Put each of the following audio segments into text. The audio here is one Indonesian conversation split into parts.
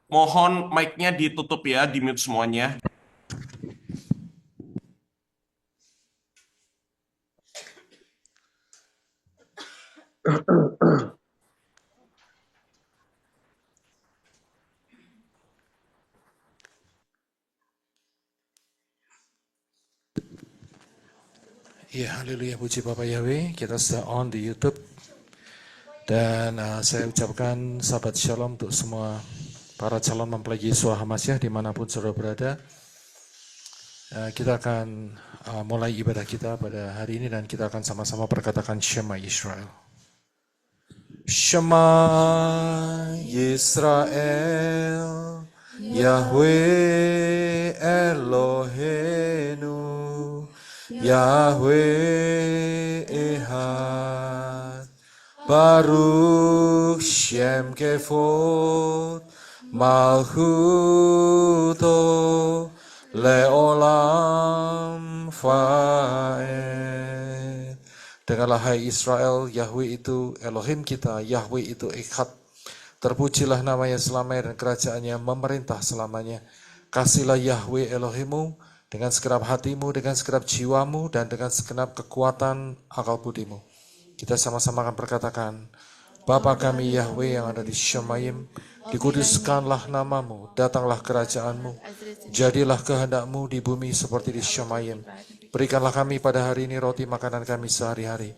Mohon mic-nya ditutup ya, di-mute semuanya. Ya, haleluya, puji Bapak Yahweh. Kita sudah on di YouTube. Dan saya ucapkan sahabat shalom untuk semua para calon mempelai Yesua HaMasyiah dimanapun saudara berada. Kita akan mulai ibadah kita pada hari ini dan kita akan sama-sama perkatakan Shema Israel. Shema Yisrael, Yahweh Eloheinu, Yahweh Ehad, Baruch Shem Kevod, Malchuto, Leolam Faed. Dengarlah hai Israel, Yahweh itu Elohim kita, Yahweh itu Echad. Terpujilah namanya selamanya dan kerajaannya memerintah selamanya. Kasihlah Yahweh Elohimu dengan segenap hatimu, dengan segenap jiwamu, dan dengan segenap kekuatan akal budimu. Kita sama-sama akan berkatakan, Bapa kami Yahweh yang ada di Shemayim, dikuduskanlah namamu, datanglah kerajaanmu, jadilah kehendakmu di bumi seperti di Shemayim. Berikanlah kami pada hari ini roti makanan kami sehari-hari.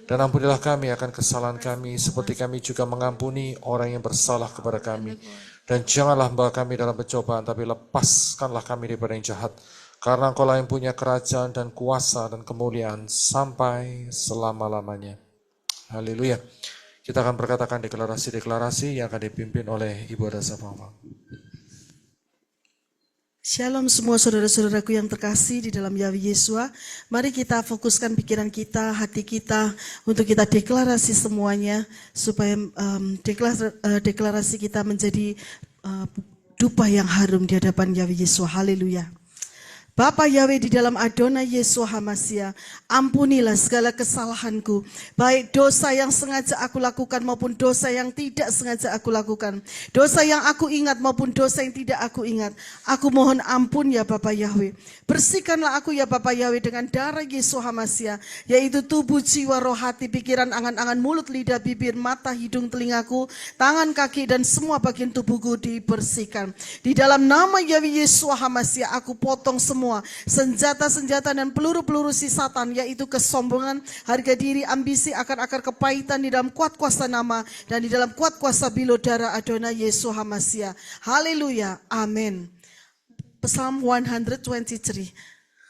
Dan ampunilah kami akan kesalahan kami, seperti kami juga mengampuni orang yang bersalah kepada kami. Dan janganlah membawa kami dalam pencobaan, tapi lepaskanlah kami daripada yang jahat. Karena Engkau lah yang punya kerajaan dan kuasa dan kemuliaan sampai selama-lamanya. Haleluya. Kita akan berkatakan deklarasi-deklarasi yang akan dipimpin oleh Ibu Adasa Pawang. Shalom semua saudara-saudaraku yang terkasih di dalam Yahweh Yesua. Mari kita fokuskan pikiran kita, hati kita untuk kita deklarasi semuanya supaya deklarasi kita menjadi dupa yang harum di hadapan Yahweh Yesua. Haleluya. Bapa Yahweh di dalam Adonai Yesua HaMasyiah, ampunilah segala kesalahanku, baik dosa yang sengaja aku lakukan maupun dosa yang tidak sengaja aku lakukan, dosa yang aku ingat maupun dosa yang tidak aku ingat. Aku mohon ampun ya Bapa Yahweh. Bersihkanlah aku ya Bapa Yahweh dengan darah Yesua HaMasyiah, yaitu tubuh, jiwa, roh, hati, pikiran, angan-angan, mulut, lidah, bibir, mata, hidung, telingaku, tangan, kaki, dan semua bagian tubuhku dibersihkan. Di dalam nama Yahweh Yesua HaMasyiah, aku potong semua senjata-senjata dan peluru-peluru si Satan, yaitu kesombongan, harga diri, ambisi, akar-akar kepahitan di dalam kuat kuasa nama dan di dalam kuat kuasa bilo darah Adonai Yesua HaMasyiah. Haleluya, amin. Psalm 123.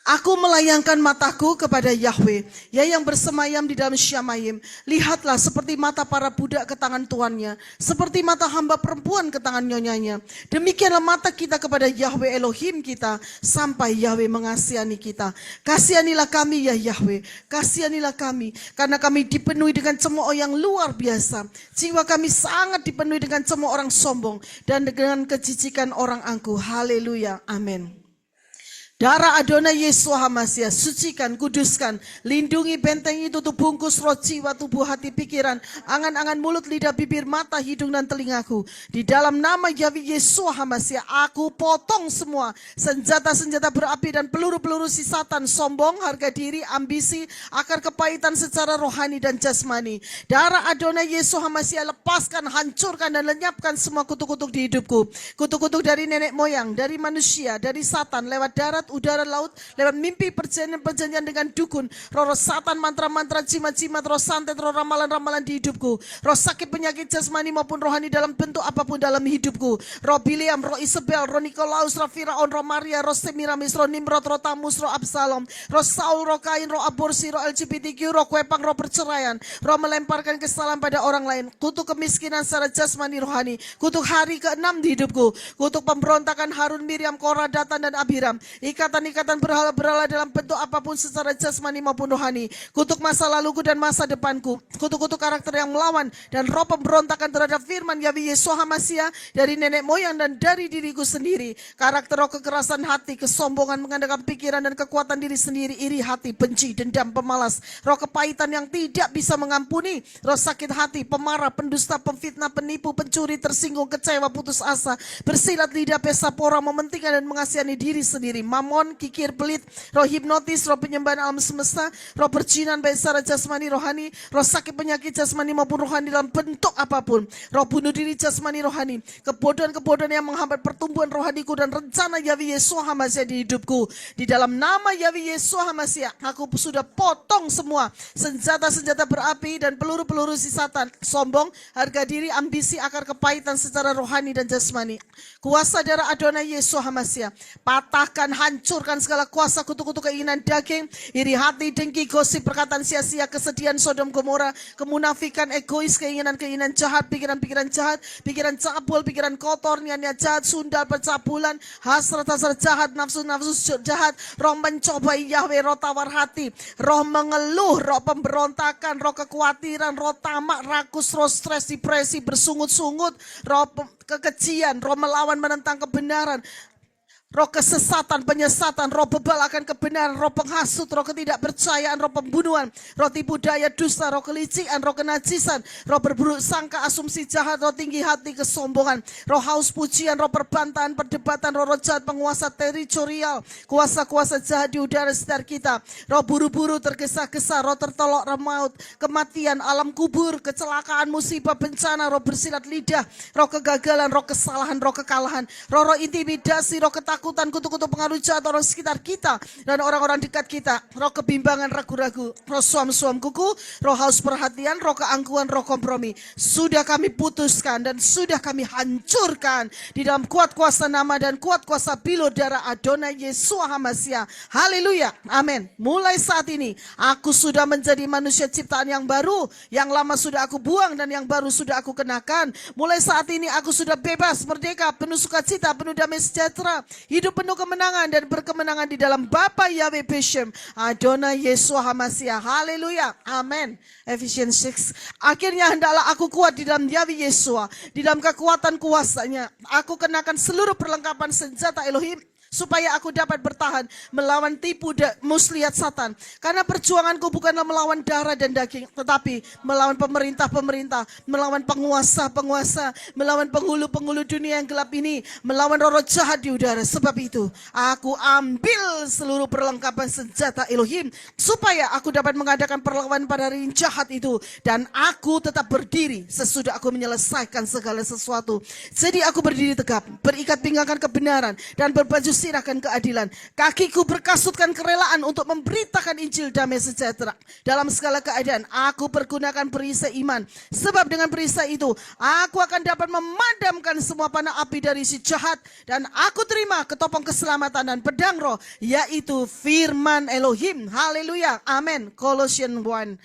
Aku melayangkan mataku kepada Yahweh, ya yang bersemayam di dalam Syamayim. Lihatlah seperti mata para budak ke tangan tuannya, seperti mata hamba perempuan ke tangan nyonyanya. Demikianlah mata kita kepada Yahweh Elohim kita, sampai Yahweh mengasihani kita. Kasihanilah kami ya Yahweh, kasihanilah kami, karena kami dipenuhi dengan cemooh yang luar biasa. Jiwa kami sangat dipenuhi dengan cemooh orang sombong dan dengan kejijikan orang angkuh. Haleluya, amin. Darah Adonai Yesua HaMasyiah, sucikan, kuduskan, lindungi, bentengi, tutup bungkus roh, jiwa, tubuh, hati, pikiran, angan-angan, mulut, lidah, bibir, mata, hidung, dan telingaku. Di dalam nama Yahweh Yesua HaMasyiah, aku potong semua senjata-senjata berapi dan peluru-peluru si Satan, sombong, harga diri, ambisi, akar kepahitan secara rohani dan jasmani. Darah Adonai Yesua HaMasyiah, lepaskan, hancurkan, dan lenyapkan semua kutuk-kutuk di hidupku. Kutuk-kutuk dari nenek moyang, dari manusia, dari Satan, lewat darat, udara, laut, lewat mimpi, perjanjian-perjanjian dengan dukun, roh Satan, mantra-mantra, jimat-jimat, roh santet, roh ramalan-ramalan di hidupku, roh sakit penyakit jasmani maupun rohani dalam bentuk apapun dalam hidupku, roh Biliam, roh Isabel, roh Nikolaus, roh Firaun, roh Maria, roh Semiramis, roh Nimrod, roh Tamus, roh Absalom, roh Saul, roh Kain, roh aborsi, roh LGBTQ, roh kuepang, roh perceraian, roh melemparkan kesalahan pada orang lain, kutuk kemiskinan secara jasmani rohani, kutuk hari ke-6 di hidupku, kutuk pemberontakan Harun, Miriam, Korah, Datan, dan Abiram, ikatan-ikatan berhala-berhala dalam bentuk apapun secara jasmani maupun rohani. Kutuk masa laluku dan masa depanku. Kutuk-kutuk karakter yang melawan dan roh pemberontakan terhadap firman Yahweh Yeshua HaMashiach dari nenek moyang dan dari diriku sendiri. Karakter roh kekerasan hati, kesombongan, mengandalkan pikiran dan kekuatan diri sendiri, iri hati, benci, dendam, pemalas, roh kepahitan yang tidak bisa mengampuni, roh sakit hati, pemarah, pendusta, pemfitnah, penipu, pencuri, tersinggung, kecewa, putus asa, bersilat lidah, pesta pora, mementingkan dan mengasihani diri sendiri, mamon, kikir, pelit, roh hipnotis, roh penyembahan alam semesta, roh perjinan baik secara jasmani rohani, roh sakit penyakit jasmani maupun rohani dalam bentuk apapun, roh bunuh diri jasmani rohani, kebodohan-kebodohan yang menghambat pertumbuhan rohaniku dan rencana Yahweh Yeshua HaMashiach di hidupku. Di dalam nama Yahweh Yeshua HaMashiach, aku sudah potong semua senjata-senjata berapi dan peluru-peluru si Satan, sombong, harga diri, ambisi, akar kepahitan secara rohani dan jasmani. Kuasa darah Adonai Yeshua HaMashiach, patahkan, hancurkan segala kuasa kutuk-kutuk keinginan daging, iri hati, dengki, gosip, perkataan sia-sia, kesedihan, Sodom Gomora, kemunafikan, egois, keinginan-keinginan jahat, pikiran-pikiran jahat, pikiran cabul, pikiran kotor, niat-niat jahat, sundal, percabulan, hasrat-hasrat jahat, nafsu-nafsu jahat, roh mencobai Yahweh, roh tawar hati, roh mengeluh, roh pemberontakan, roh kekhawatiran, roh tamak, rakus, roh stres, depresi, bersungut-sungut, roh kekejian, roh melawan menentang kebenaran, roh kesesatan, penyesatan, roh bebal akan kebenaran, roh penghasut, roh ketidakpercayaan, roh pembunuhan, roh tipu daya, dusta, roh kelicikan, roh kenajisan, roh berburuk sangka, asumsi jahat, roh tinggi hati, kesombongan, roh haus pujian, roh perbantahan, perdebatan, roh jahat, penguasa teritorial, kuasa-kuasa jahat di udara sekitar kita, roh buru-buru, tergesa-gesa, roh tertolak, roh maut, kematian, alam kubur, kecelakaan, musibah, bencana, roh bersilat lidah, roh kegagalan, roh kesalahan, roh kekalahan, roh intimidasi, roh ketakutan, kutuk-kutuk pengaruh jahat orang sekitar kita dan orang-orang dekat kita, roh kebimbangan, ragu-ragu, roh suam-suam kuku, roh haus perhatian, roh keangkuhan, roh kompromi, sudah kami putuskan dan sudah kami hancurkan di dalam kuat kuasa nama dan kuat kuasa bilo darah Adonai Yeshua HaMashiach. Haleluya, amin. Mulai saat ini aku sudah menjadi manusia ciptaan yang baru, yang lama sudah aku buang dan yang baru sudah aku kenakan. Mulai saat ini aku sudah bebas, merdeka, penuh sukacita, penuh damai sejahtera, hidup penuh kemenangan dan berkemenangan di dalam Bapa Yahweh Beshem Adonai Yeshua HaMashiach. Haleluya, amin. Ephesians 6. Akhirnya hendaklah aku kuat di dalam Yahweh Yeshua, di dalam kekuatan kuasanya. Aku kenakan seluruh perlengkapan senjata Elohim supaya aku dapat bertahan melawan tipu muslihat Satan. Karena perjuanganku bukanlah melawan darah dan daging, tetapi melawan pemerintah-pemerintah, melawan penguasa-penguasa, melawan penghulu-penghulu dunia yang gelap ini, melawan roh-roh jahat di udara. Sebab itu, aku ambil seluruh perlengkapan senjata Elohim supaya aku dapat mengadakan perlawanan pada hari jahat itu, dan aku tetap berdiri sesudah aku menyelesaikan segala sesuatu. Jadi aku berdiri tegap, berikat pinggangan kebenaran dan berbaju sirahkan keadilan. Kakiku berkasutkan kerelaan untuk memberitakan Injil damai sejahtera dalam segala keadaan. Aku pergunakan perisai iman, sebab dengan perisai itu aku akan dapat memadamkan semua panah api dari si jahat, dan aku terima ketopong keselamatan dan pedang roh, yaitu firman Elohim. Haleluya, amin. Colossians 1.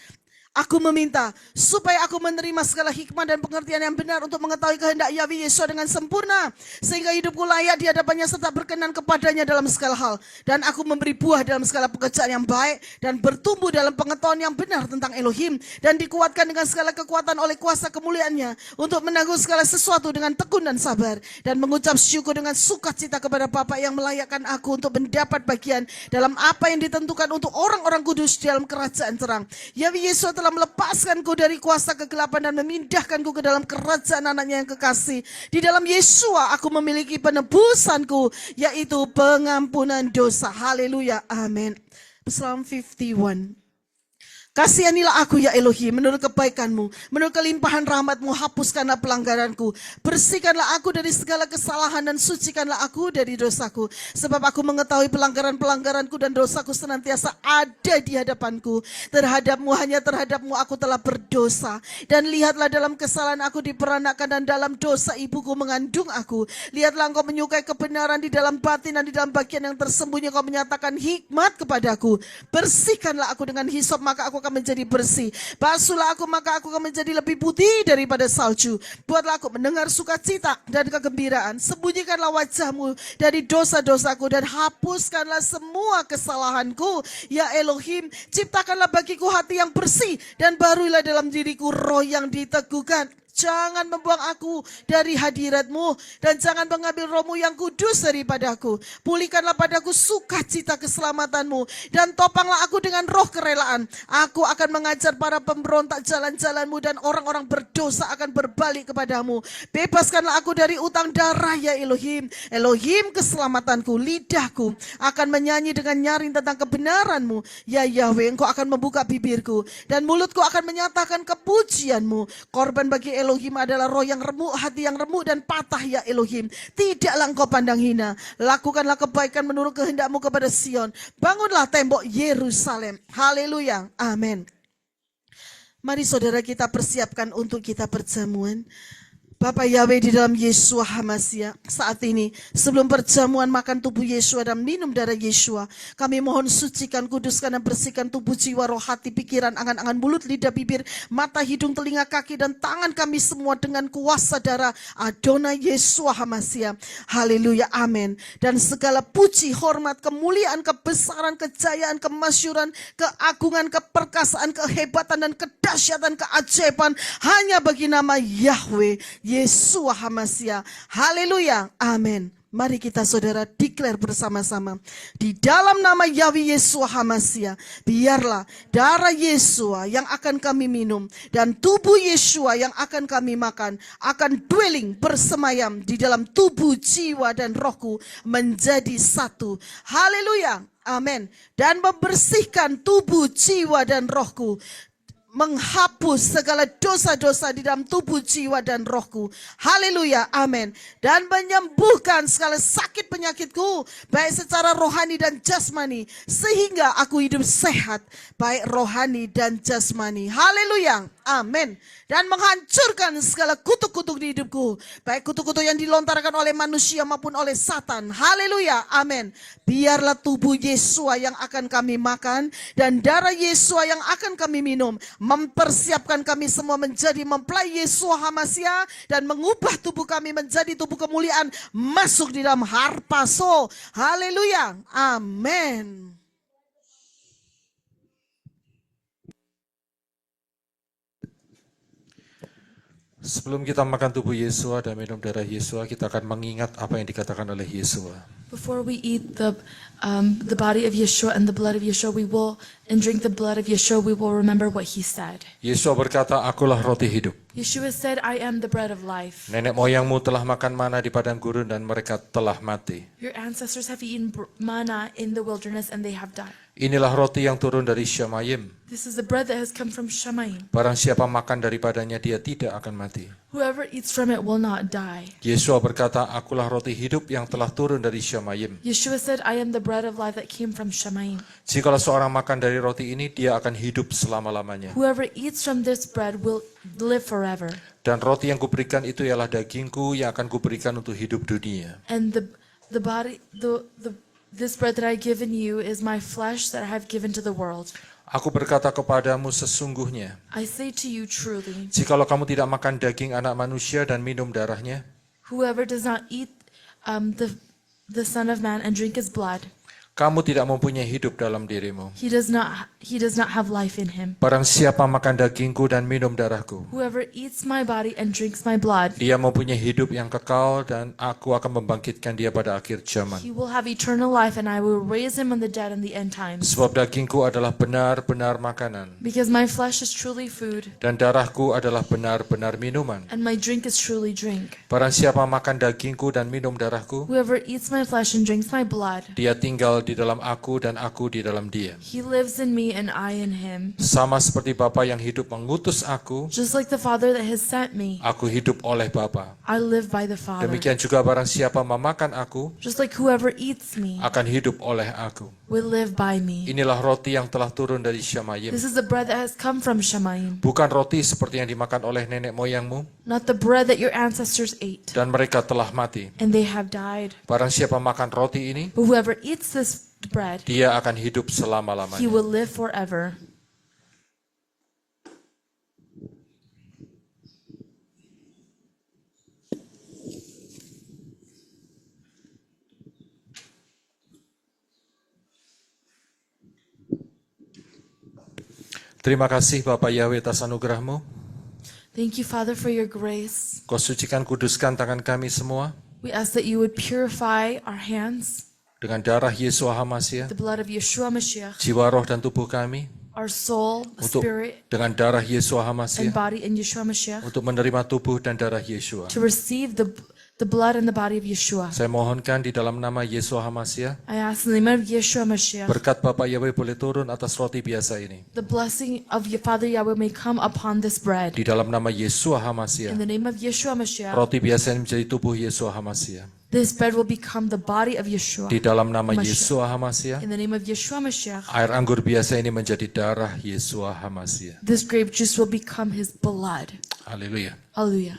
Aku meminta supaya aku menerima segala hikmah dan pengertian yang benar untuk mengetahui kehendak Yahweh Yeshua dengan sempurna, sehingga hidupku layak di hadapannya serta berkenan kepadanya dalam segala hal. Dan aku memberi buah dalam segala pekerjaan yang baik dan bertumbuh dalam pengetahuan yang benar tentang Elohim, dan dikuatkan dengan segala kekuatan oleh kuasa kemuliaannya untuk menanggung segala sesuatu dengan tekun dan sabar, dan mengucap syukur dengan sukacita kepada Bapa yang melayakkan aku untuk mendapat bagian dalam apa yang ditentukan untuk orang-orang kudus dalam kerajaan terang. Yahweh Yeshua telah melepaskanku dari kuasa kegelapan dan memindahkanku ke dalam kerajaan anaknya yang kekasih. Di dalam Yeshua aku memiliki penebusanku, yaitu pengampunan dosa. Haleluya, amin. Psalm 51. Kasihanilah aku ya Elohim, menurut kebaikanmu, menurut kelimpahan rahmatmu, hapuskanlah pelanggaranku, bersihkanlah aku dari segala kesalahan dan sucikanlah aku dari dosaku. Sebab aku mengetahui pelanggaran-pelanggaranku dan dosaku senantiasa ada di hadapanku. Terhadapmu, hanya terhadapmu aku telah berdosa. Dan lihatlah dalam kesalahan aku diperanakan dan dalam dosa ibuku mengandung aku. Lihatlah engkau menyukai kebenaran di dalam batin dan di dalam bagian yang tersembunyi engkau menyatakan hikmat kepadaku. Bersihkanlah aku dengan hisop, maka aku aku akan menjadi bersih. Basuhlah aku, maka aku akan menjadi lebih putih daripada salju. Buatlah aku mendengar sukacita dan kegembiraan. Sembunyikanlah wajahmu dari dosa-dosaku dan hapuskanlah semua kesalahanku. Ya Elohim, ciptakanlah bagiku hati yang bersih dan barulah dalam diriku roh yang diteguhkan. Jangan membuang aku dari hadirat-Mu dan jangan mengambil roh-Mu yang kudus daripadaku. Pulihkanlah padaku sukacita keselamatan-Mu dan topanglah aku dengan roh kerelaan. Aku akan mengajar para pemberontak jalan-jalan-Mu dan orang-orang berdosa akan berbalik kepadamu. Bebaskanlah aku dari utang darah ya Elohim. Elohim keselamatanku, lidahku akan menyanyi dengan nyaring tentang kebenaran-Mu. Ya Yahweh, Engkau akan membuka bibirku dan mulutku akan menyatakan kepujian-Mu. Korban bagi Elohim adalah roh yang remuk, hati yang remuk dan patah ya Elohim. Tidaklah Engkau pandang hina. Lakukanlah kebaikan menurut kehendak-Mu kepada Sion. Bangunlah tembok Yerusalem. Haleluya. Amin. Mari saudara kita persiapkan untuk kita perjamuan. Bapak Yahweh di dalam Yesua Hamasya, saat ini sebelum perjamuan makan tubuh Yesua dan minum darah Yesua, kami mohon sucikan, kuduskan dan bersihkan tubuh, jiwa, roh, hati, pikiran, angan-angan, mulut, lidah, bibir, mata, hidung, telinga, kaki dan tangan kami semua dengan kuasa darah Adonai Yesua Hamasya. Haleluya, amin. Dan segala puji, hormat, kemuliaan, kebesaran, kejayaan, kemasyuran, keagungan, keperkasaan, kehebatan dan kedahsyatan, keajaiban hanya bagi nama Yahweh Yesua Hamasya. Haleluya. Amin. Mari kita saudara declare bersama-sama. Di dalam nama Yahweh Yesua Hamasya, biarlah darah Yesua yang akan kami minum dan tubuh Yesua yang akan kami makan akan dwelling bersemayam di dalam tubuh, jiwa dan rohku menjadi satu. Haleluya. Amin. Dan membersihkan tubuh, jiwa dan rohku, menghapus segala dosa-dosa di dalam tubuh, jiwa dan rohku. Haleluya, amin. Dan menyembuhkan segala sakit penyakitku, baik secara rohani dan jasmani, sehingga aku hidup sehat, baik rohani dan jasmani. Haleluya, amin. Dan menghancurkan segala kutuk-kutuk di hidupku, baik kutuk-kutuk yang dilontarkan oleh manusia maupun oleh Satan. Haleluya, amin. Biarlah tubuh Yesua yang akan kami makan dan darah Yesua yang akan kami minum mempersiapkan kami semua menjadi mempelai Yesua Hamasya dan mengubah tubuh kami menjadi tubuh kemuliaan masuk di dalam harpaso. Haleluya, amin. Sebelum kita makan tubuh Yesua dan minum darah Yesua, kita akan mengingat apa yang dikatakan oleh Yesua. Before we eat the body of Yeshua and the blood of Yeshua, and drink the blood of Yeshua, we will remember what he said. Yesua berkata, "Akulah roti hidup." Yeshua said, "I am the bread of life." Nenek moyangmu telah makan mana di padang gurun dan mereka telah mati. Your ancestors have eaten manna in the wilderness and they have died. Inilah roti yang turun dari Syamayim. This is the bread that has come from Shamayim. Barang siapa makan daripadanya, dia tidak akan mati. Whoever eats from it will not die. Yesua berkata, "Akulah roti hidup yang telah turun dari Syamayim." Yeshua said, "I am the bread of life that came from Shamayim." Jikalau seorang makan dari roti ini, dia akan hidup selama-lamanya. Whoever eats from this bread will live forever. Dan roti yang kuberikan itu ialah dagingku yang akan kuberikan untuk hidup dunia. And this bread that I have given you is my flesh that I have given to the world. Aku berkata kepadamu sesungguhnya, I say to you truly, jikalau kamu tidak makan daging anak manusia dan minum darahnya, whoever does not eat the Son of Man and drink his blood, kamu tidak mempunyai hidup dalam dirimu. he does not have life in him. Barang siapa makan dagingku dan minum darahku, Whoever eats my body and drinks my blood, dia mempunyai hidup yang kekal dan aku akan membangkitkan dia pada akhir zaman. he will have eternal life, and I will raise him on the dead in the end times. Sebab dagingku adalah benar-benar makanan, Because my flesh is truly food, dan darahku adalah benar-benar minuman. and my drink is truly drink. Barang siapa makan dagingku dan minum darahku, Whoever eats my flesh and drinks my blood, dia tinggal di dalam aku dan aku di dalam dia. he lives in me and I in him. Sama seperti Bapa yang hidup mengutus aku, Just like the Father that has sent me, aku hidup oleh Bapa. I live by the Father. Demikian juga barang siapa memakan aku, Just like whoever eats me akan hidup oleh aku. will live by me. Inilah roti yang telah turun dari Syamayim. This is the bread that has come from Shamayim, Bukan roti seperti yang dimakan oleh nenek moyangmu, not the bread that your ancestors ate, dan mereka telah mati. and they have died. Barang siapa makan roti ini, But whoever eats this bread, dia akan hidup he selama-lamanya. will live forever. Terima kasih Bapak Yahweh atas anugerah-Mu. Thank you, Father, for your grace. Kau sucikan, kuduskan tangan kami semua We ask that you would purify our hands, dengan darah Yesua HaMasiah, the blood of Yeshua Mashiach, jiwa, roh, dan tubuh kami, our soul, untuk spirit, dengan darah Yesua and HaMasiah, body in Yeshua Mashiach, untuk menerima tubuh dan darah Yesua. to receive the blood and the body of Yeshua. Saya mohonkan di dalam nama Yesua HaMasiah, I ask in the name of Yeshua Mashiach, berkat Bapak Yahweh boleh turun atas roti biasa ini. the blessing of your Father Yahweh may come upon this bread. Di dalam nama Yesua In HaMasiah, the name of Yeshua Mashiach, roti biasa ini menjadi tubuh Yesua HaMasiah. this bread will become the body of Yeshua. Di dalam nama Mashiach. Yesua HaMasiah, In the name of Yeshua Mashiach, air anggur biasa ini menjadi darah Yesua HaMasiah. this grape juice will become his blood. Haleluya. Hallelujah.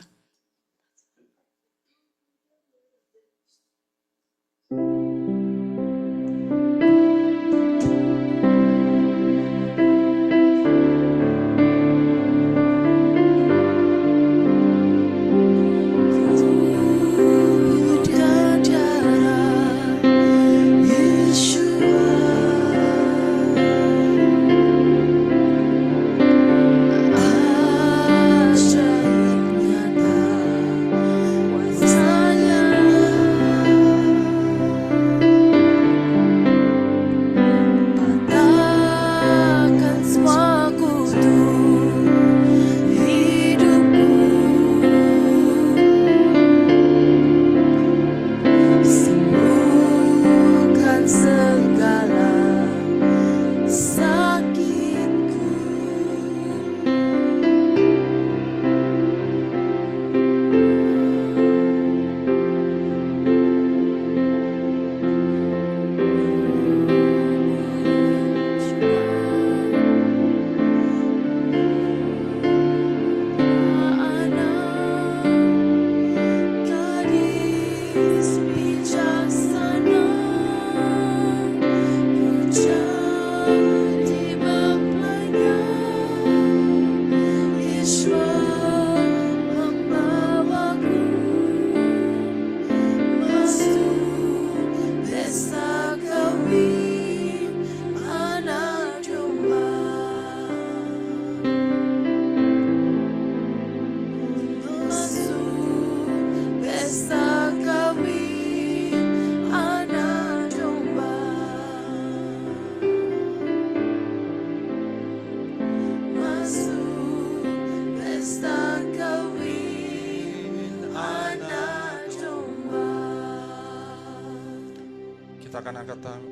Kita akan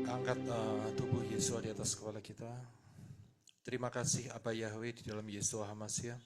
angkat tubuh Yesua di atas kepala kita. Terima kasih Aba Yahweh di dalam Yesua HaMasiah.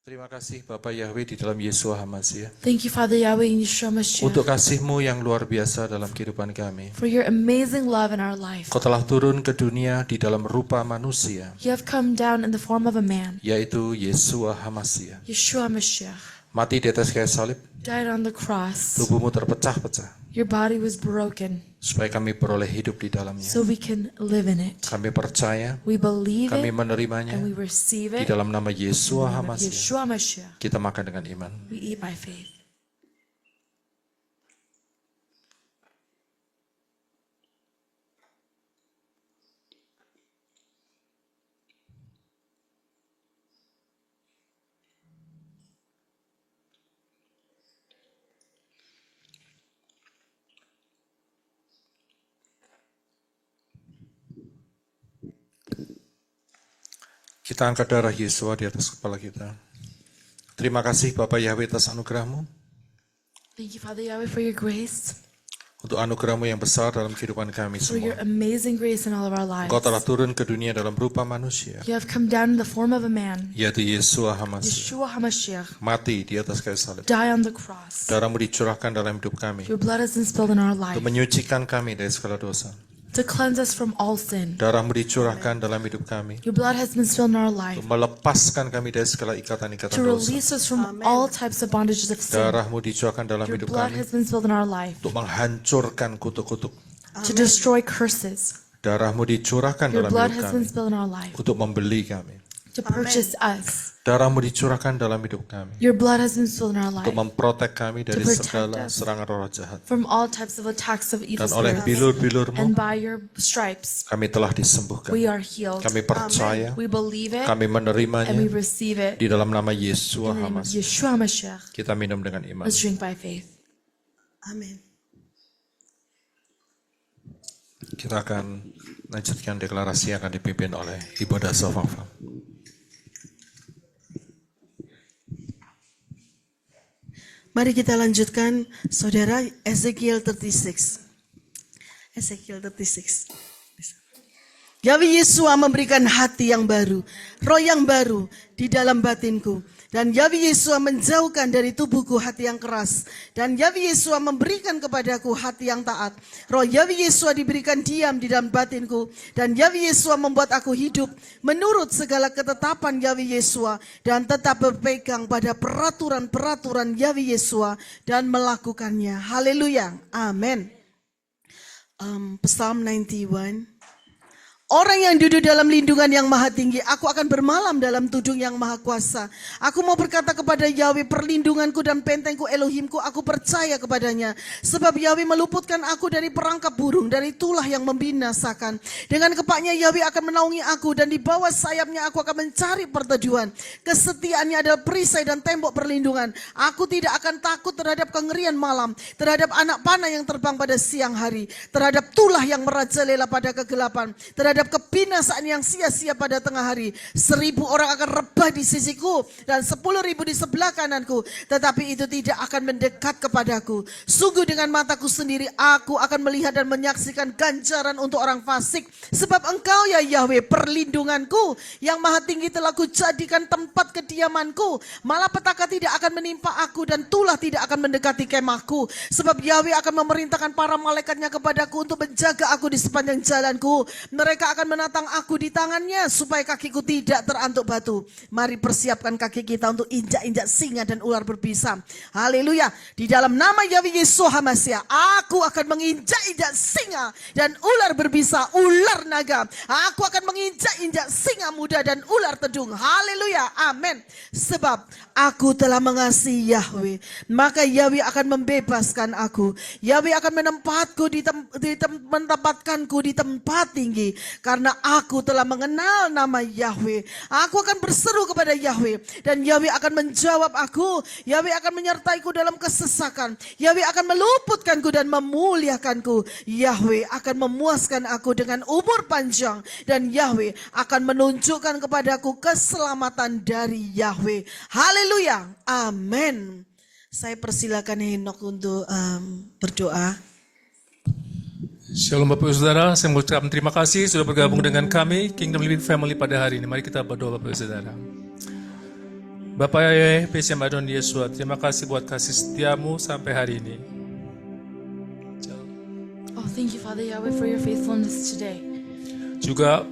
Terima kasih Bapa Yahweh di dalam Yesua HaMasiah. Thank you, Father Yahweh in Yeshua Mashiach, Untuk kasih-Mu yang luar biasa dalam kehidupan kami. for your amazing love in our life. Kau telah turun ke dunia di dalam rupa manusia, You have come down in the form of a man, yaitu Yesua HaMasiah. Yeshua Mashiach, Mati di atas kayu salib, died on the cross. tubuhmu terpecah-pecah, Your body was broken supaya kami beroleh hidup di dalamnya. so we can live in it. Kami percaya, We believe kami it menerimanya. and we receive Di it. dalam nama Yesua In the name of HaMasiah, Yeshua Mashiach, kita makan dengan iman. we eat by faith. Kita angkat darah Yesua di atas kepala kita. Terima kasih Bapak Yahweh atas anugerah-Mu, Thank you, Father Yahweh, for your grace, untuk anugerah-Mu yang besar dalam kehidupan kami for your semua. amazing grace in all of our lives. Engkau telah turun ke dunia dalam rupa manusia, You have come down in the form of a man, yaitu Yesua HaMasiah. Yeshua HaMashiach, Mati di atas kayu salib. die on the cross. Darah-Mu dicurahkan dalam hidup kami, Your blood has been spilled in our life untuk menyucikan kami dari segala dosa. to cleanse us from all sin. Darah-Mu dicurahkan dalam hidup kami, Your blood has been spilled in our life untuk melepaskan kami dari segala ikatan-ikatan to dosa. release us from all types of bondages of sin. Darah-Mu dicurahkan dalam Your hidup blood kami, has been spilled in our life untuk menghancurkan kutuk-kutuk. to destroy curses. Darah-Mu dicurahkan Your dalam blood hidup has kami, been spilled in our life untuk membeli kami. to purchase us. Darahmu dicurahkan dalam hidup kami Your blood has been spilled in our untuk life memprotek kami dari protect segala us. serangan roh jahat. from all types of attacks of evil Dan oleh spirits. bilur-bilurmu And by your stripes, kami telah disembuhkan. we are healed. Kami percaya, We believe it kami and we menerimanya receive it. di dalam nama Yesus In the name of HaMashiach. Yeshua Mashiach, Kita minum dengan iman. let's drink by faith. Amin. Kita akan lanjutkan deklarasi yang akan dipimpin oleh Ibu Dasa Fafam. Mari kita lanjutkan, saudara, Ezekiel 36. Ezekiel 36. Yahweh Yeshua memberikan hati yang baru, roh yang baru di dalam batinku. Dan Yahweh Yeshua menjauhkan dari tubuhku hati yang keras. Dan Yahweh Yeshua memberikan kepadaku hati yang taat. Roh Yahweh Yeshua diberikan diam di dalam batinku. Dan Yahweh Yeshua membuat aku hidup menurut segala ketetapan Yahweh Yeshua. Dan tetap berpegang pada peraturan-peraturan Yahweh Yeshua dan melakukannya. Haleluya. Amin. Psalm 91. Orang yang duduk dalam lindungan yang maha tinggi, aku akan bermalam dalam tudung yang maha kuasa. Aku mau berkata kepada Yahweh, perlindunganku dan bentengku Elohimku, aku percaya kepadanya. Sebab Yahweh meluputkan aku dari perangkap burung, dari tulah yang membinasakan. Dengan kepaknya Yahweh akan menaungi aku, dan di bawah sayapnya aku akan mencari perteduhan. Kesetiaannya adalah perisai dan tembok perlindungan. Aku tidak akan takut terhadap kengerian malam, terhadap anak panah yang terbang pada siang hari, terhadap tulah yang merajalela pada kegelapan, terhadap kebinasaan yang sia-sia pada tengah hari. 1,000 orang akan rebah di sisiku dan 10,000 di sebelah kananku, tetapi itu tidak akan mendekat kepadaku. Sungguh dengan mataku sendiri aku akan melihat dan menyaksikan ganjaran untuk orang fasik. Sebab engkau ya Yahweh perlindunganku, yang maha tinggi telah kujadikan tempat kediamanku. Malapetaka tidak akan menimpa aku dan tulah tidak akan mendekati kemahku. Sebab Yahweh akan memerintahkan para malaikatnya kepadaku untuk menjaga aku di sepanjang jalanku. Mereka akan menatang aku di tangannya supaya kakiku tidak terantuk batu. Mari persiapkan kaki kita untuk injak-injak singa dan ular berbisa. Haleluya. Di dalam nama Yahweh Yeshua HaMashiach, aku akan menginjak-injak singa dan ular berbisa, ular naga. Aku akan menginjak-injak singa muda dan ular tedung. Haleluya. Amin. Sebab aku telah mengasihi Yahweh, maka Yahweh akan membebaskan aku. Yahweh akan menempatkanku di tempat tinggi. Karena aku telah mengenal nama Yahweh. Aku akan berseru kepada Yahweh, dan Yahweh akan menjawab aku. Yahweh akan menyertaiku dalam kesesakan. Yahweh akan meluputkanku dan memuliakanku. Yahweh akan memuaskan aku dengan umur panjang, dan Yahweh akan menunjukkan kepadaku keselamatan dari Yahweh. Haleluya. Amin. Saya persilakan Henok untuk berdoa. Shalom Bapak Ibu Saudara, saya mengucapkan terima kasih sudah bergabung dengan kami Kingdom Living Family pada hari ini. Mari kita berdoa Bapak Ibu Saudara. Bapak Yahweh, Pesem Adon Yeshua, terima kasih buat kasih setiamu sampai hari ini. Oh, thank you, Father Yahweh, for your faithfulness today. Juga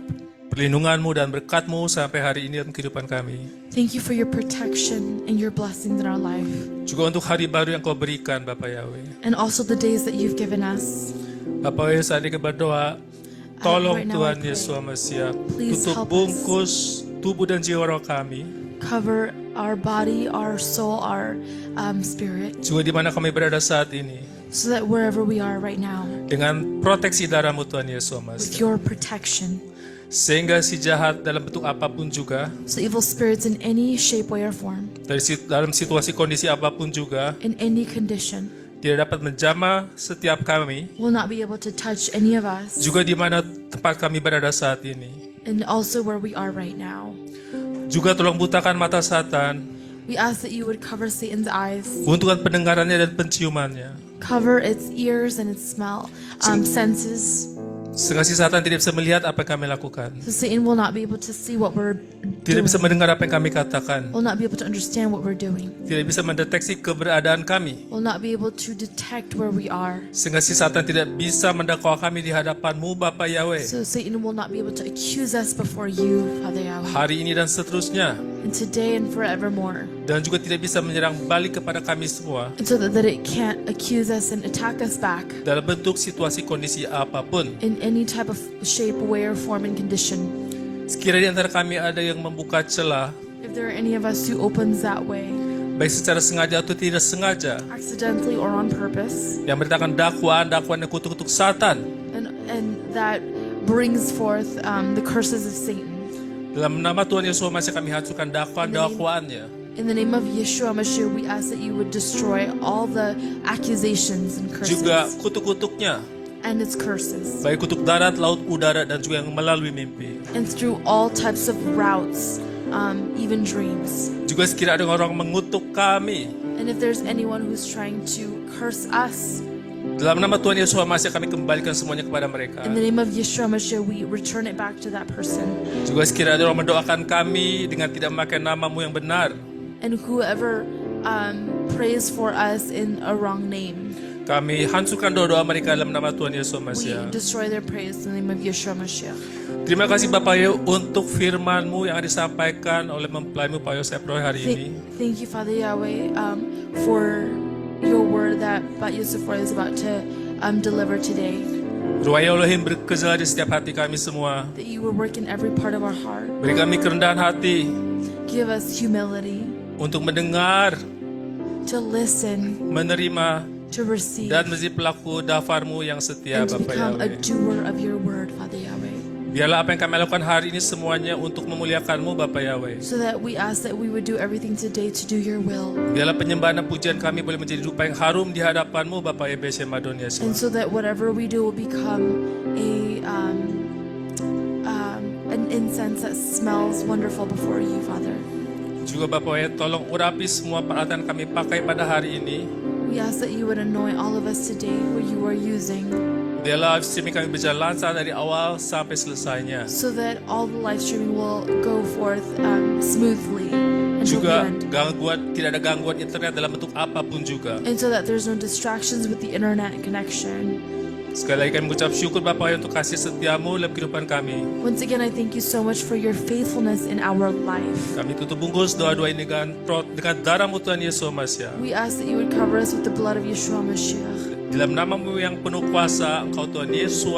perlindunganmu dan berkatmu sampai hari ini dalam kehidupan kami. Thank you for your protection and your blessings in our life. Juga untuk hari baru yang kau berikan Bapak Yahweh. And also the days that you've given us. Bapak Yahweh, saat ini berdoa, tolong right now Tuhan I pray. Yesus Mesias, Please tutup help us. bungkus tubuh dan jiwa roh kami. Cover our body, our soul, our spirit, Juga di mana kami berada saat ini, so that wherever we are right now, dengan proteksi darahmu Tuhan Yesus with Mesias. your protection, Sehingga si jahat dalam bentuk apapun juga, so evil spirits in any shape, way, or form, dalam situasi kondisi apapun juga, in any condition, tidak dapat menjamah setiap kami, will not be able to touch any of us, juga di mana tempat kami berada saat ini. and also where we are right now. Juga tolong butakan mata Satan, We ask that you would cover Satan's eyes, buntukan pendengarannya dan penciumannya, cover its ears and its senses, sehingga si Satan tidak bisa melihat apa yang kami lakukan, so Satan will not be able to see what we're tidak bisa doing, mendengar apa yang kami katakan, will not be able to understand what we're doing, tidak bisa mendeteksi keberadaan kami, will not be able to detect where we are. sehingga si Satan tidak bisa mendakwa kami di hadapanmu Bapa Yahweh, So Satan will not be able to accuse us before you, Father Yahweh, hari ini dan seterusnya, and today and forevermore, dan juga tidak bisa menyerang balik kepada kami semua and so that it can't accuse us and attack us back dalam bentuk situasi kondisi apapun. in any type of shape, way, or form and condition. Sekiranya di antara kami ada yang membuka celah, if there are any of us who opens that way, baik secara sengaja atau tidak sengaja, accidentally or on purpose, yang beritakan dakwaan yang kutuk-kutuk Satan, and that brings forth the curses of Satan. dalam nama Tuhan Yesus Masih kami hancurkan dakwaan-dakwaannya. In the name of Yeshua Mashiach, we ask that you would destroy all the accusations and Juga curses kutuk-kutuknya, and its curses, baik kutuk darat, laut, udara, dan juga yang melalui mimpi. and through all types of routes, even dreams. Juga sekiranya ada orang mengutuk kami, And if there's anyone who's trying to curse us, dalam nama Tuhan Yesus Masih kami kembalikan semuanya kepada mereka. in the name of Yeshua Mashiach, we return it back to that person. Juga sekiranya ada orang mendoakan kami dengan tidak memakai namamu yang benar, And whoever prays for us in a wrong name, kami hancurkan doa-doa mereka dalam nama Tuhan Yesus we Masih. destroy their praise in the name of Yeshua Mashiach. Terima kasih Bapak Yesus untuk firman-Mu yang disampaikan oleh mempelaimu Pak Yosef Roy hari ini. Thank you, Father Yahweh, for your word that Bat Yosef Roy is about to deliver today. Ruah Elohim bekerja di setiap hati kami semua. That you will work in every part of our heart. Beri kami kerendahan hati Give us humility untuk mendengar, to listen, menerima, to receive, dan menjadi pelaku dafar-Mu yang setia and to Bapak become a Yahweh. doer of your word, Father Yahweh. Biarlah apa yang kami lakukan hari ini semuanya untuk memuliakan-Mu Bapak Yahweh. So that we ask that we would do everything today to do your will. Biarlah penyembahan dan pujian kami boleh menjadi dupa yang harum di hadapan-Mu Bapak Yahweh Madon And Yesus. so that whatever we do will become an incense that smells wonderful before you, Father. Juga Bapak Yahweh tolong urapi semua peralatan kami pakai pada hari ini. We ask that you would anoint all of us today what you are using, Biarlah live streaming kami berjalan lancar dari awal sampai selesainya. so that all the live streaming will go forth smoothly until the Juga end. tidak ada gangguan internet dalam bentuk apapun juga. And so that there's no distractions with the internet connection. Sekali lagi kami mengucap syukur Bapak Yahweh untuk kasih setiamu dalam kehidupan kami. Once again, I thank you so much for your faithfulness in our life. Kami tutup bungkus doa-doa ini dengan darah-Mu Tuhan Yesus Masih. We ask that you would cover us with the blood of Yeshua Mashiach. Dalam nama-Mu yang penuh kuasa, Engkau Tuhan Yesus,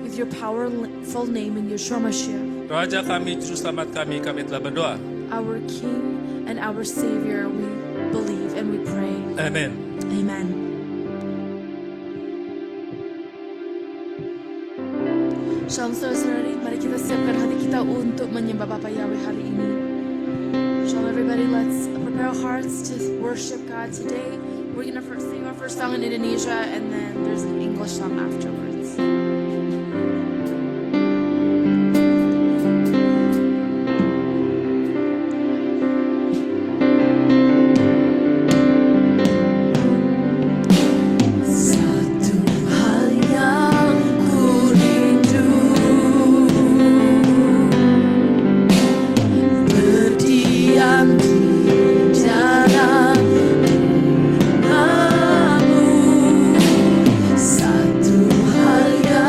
With your powerful name in Yeshua Mashiach, Raja kami, Juru Selamat kami telah berdoa. our King and our Savior, we believe and we pray. Amin. Amen. Shalom saudara-saudari, mari kita siapkan hati kita untuk menyembah Bapa Yahweh hari ini. Shalom everybody, let's prepare our hearts to worship God today. We're going to sing our first song in Indonesia, and then there's an English song afterwards. Satu hal yang ku rindu, berdiam di dalam namamu. Satu hal yang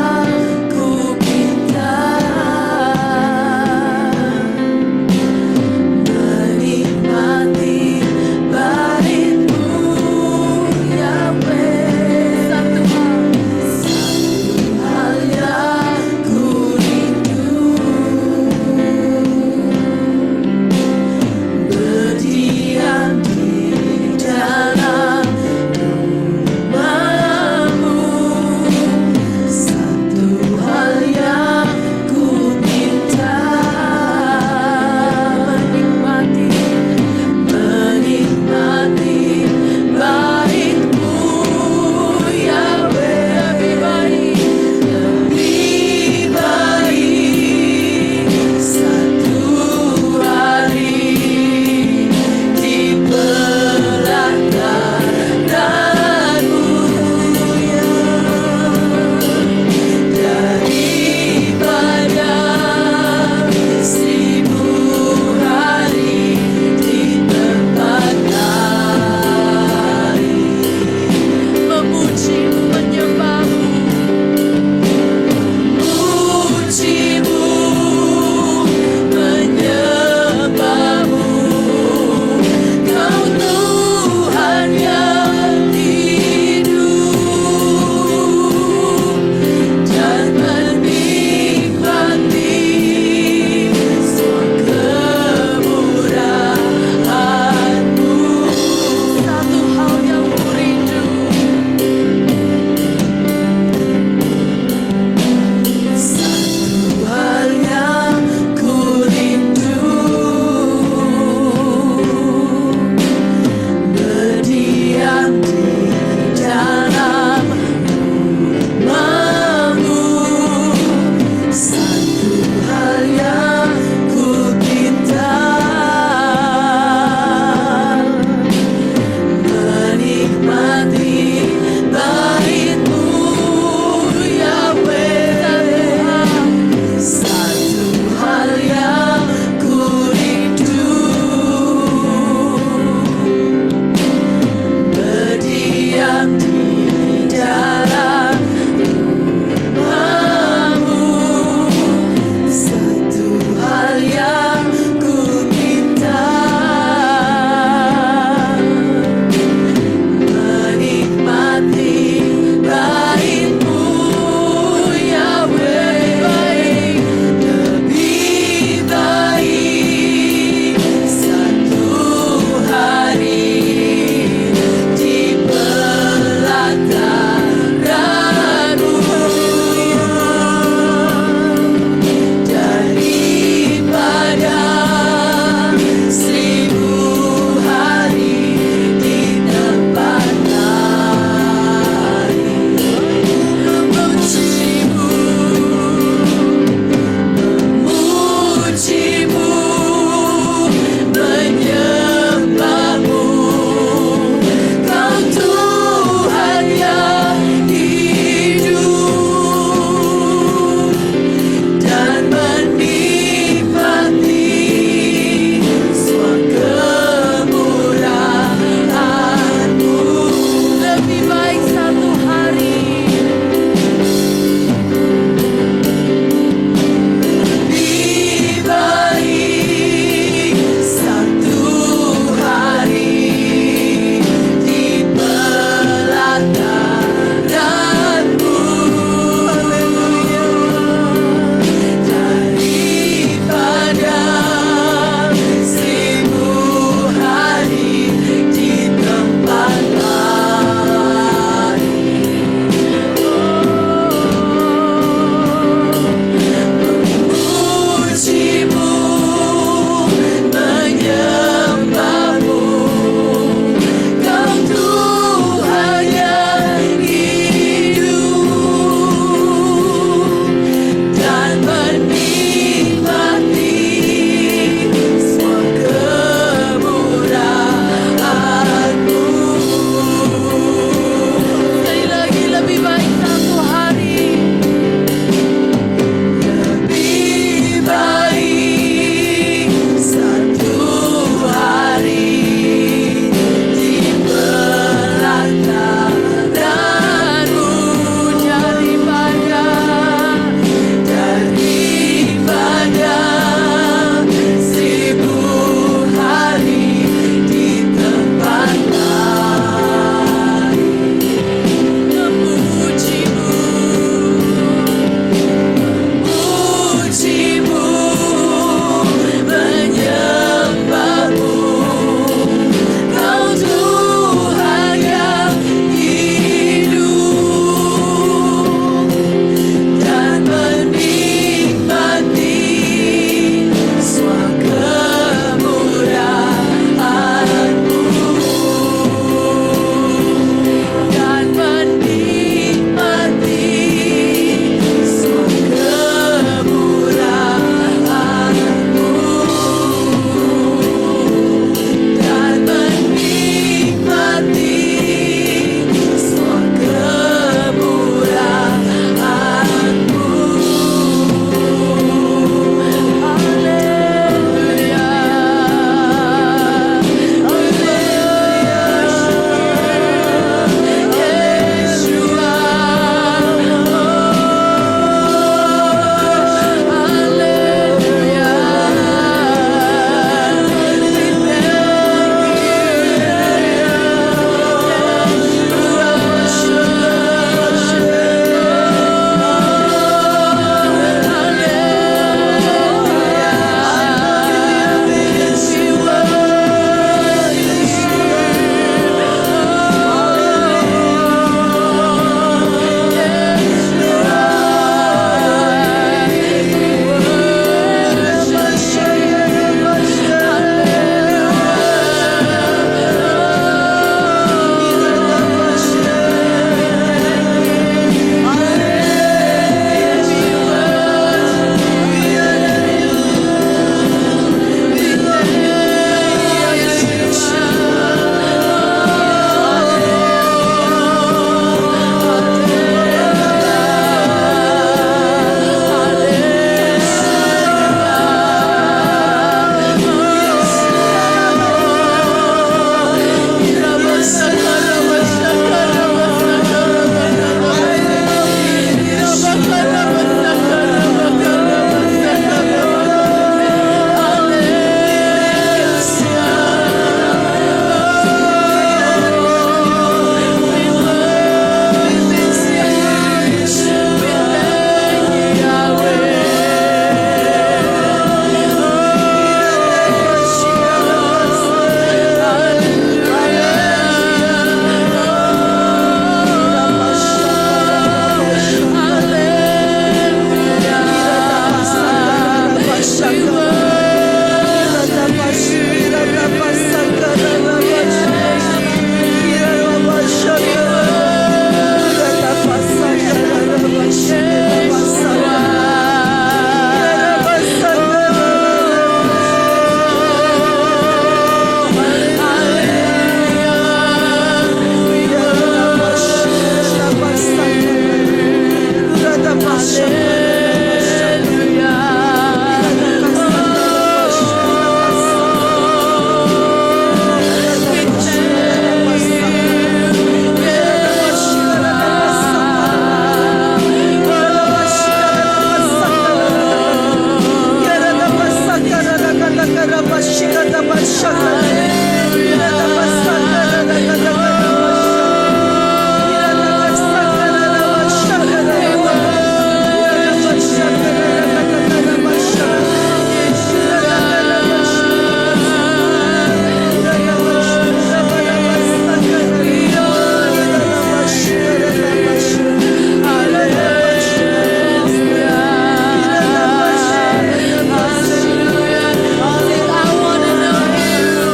I wanna know you.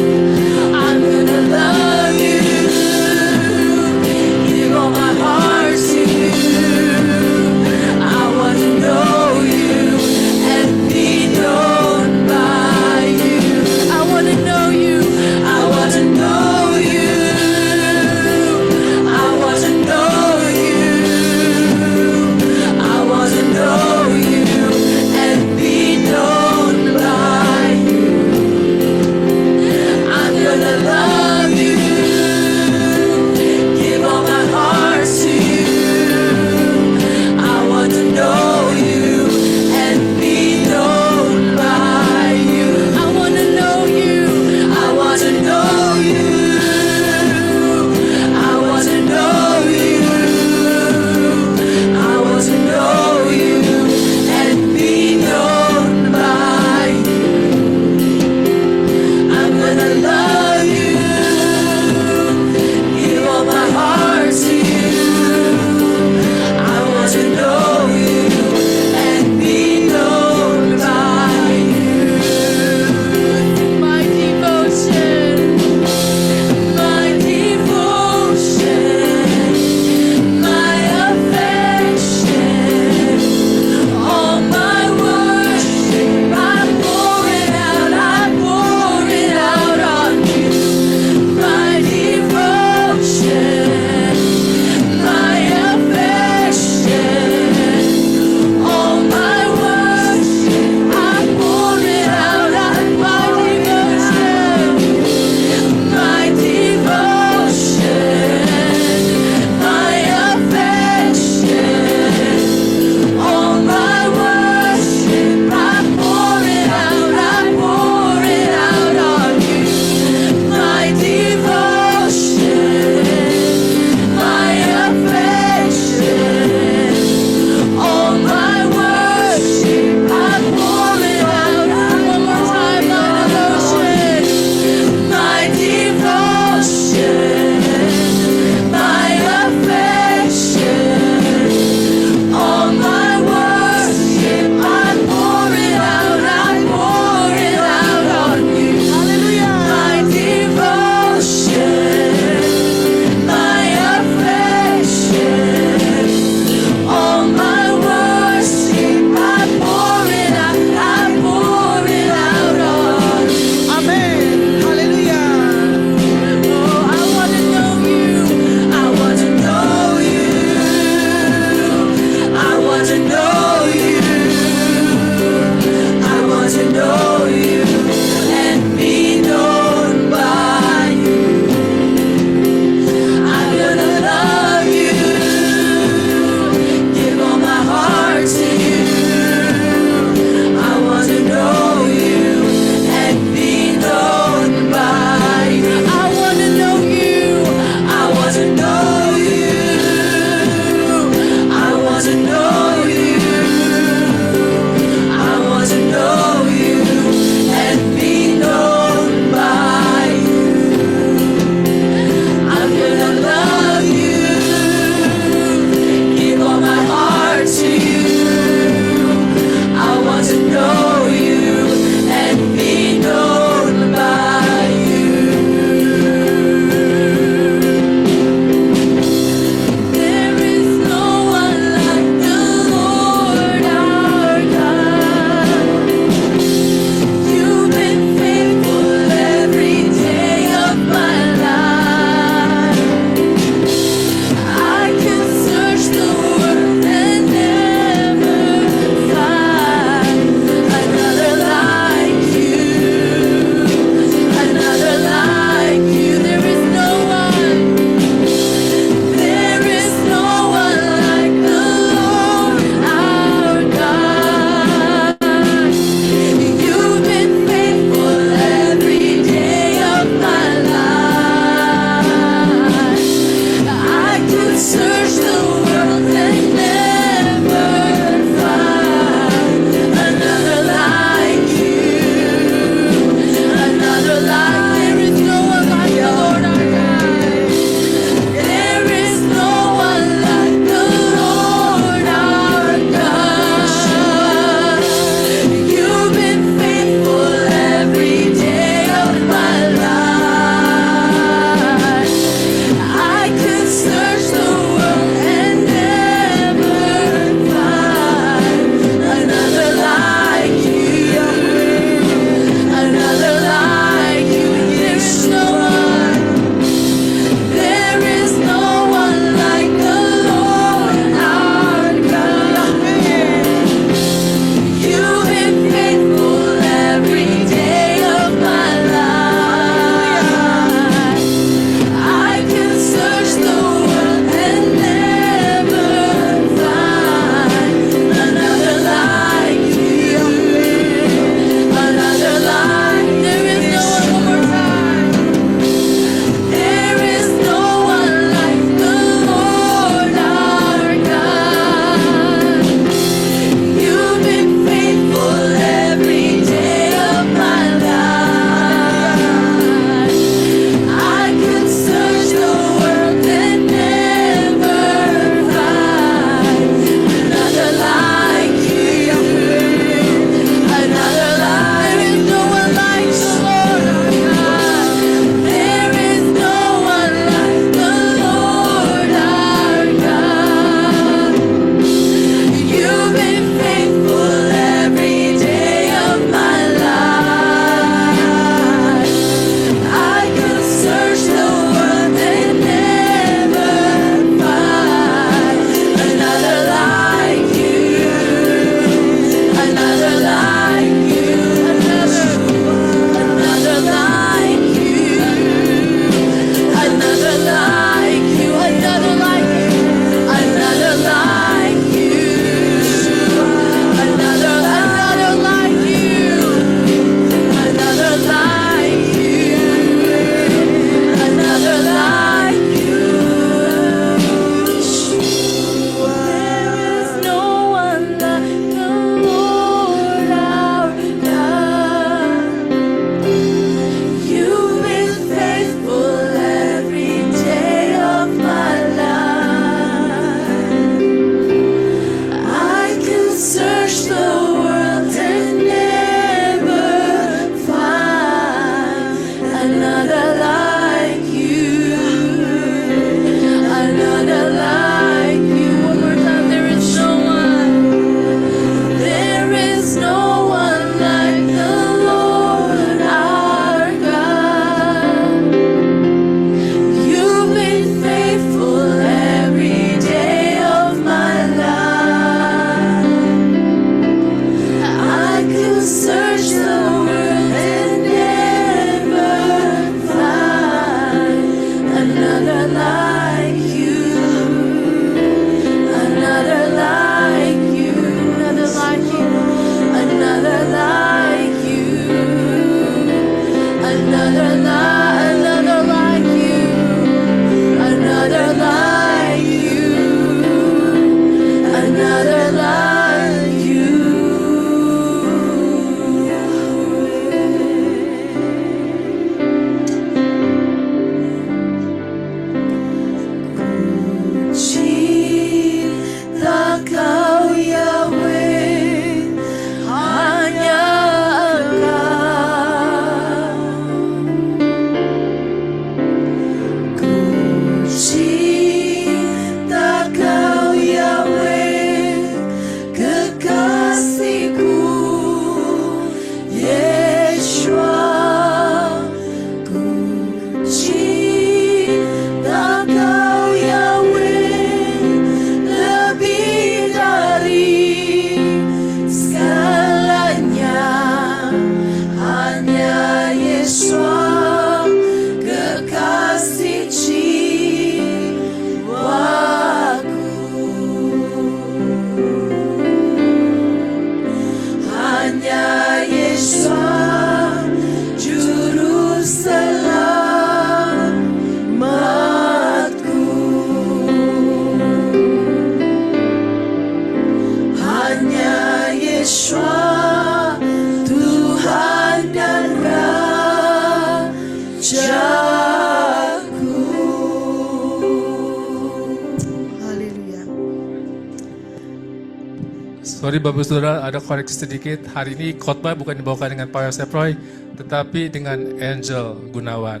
Sorry Bapak Saudara, ada koreksi sedikit. Hari ini khotbah bukan dibawakan dengan Pak Yosef Roy, tetapi dengan Angel Gunawan.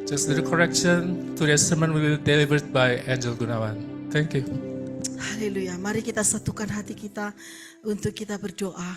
Just little correction, today's sermon will be delivered by Angel Gunawan. Thank you. Haleluya. Mari kita satukan hati kita untuk kita berdoa.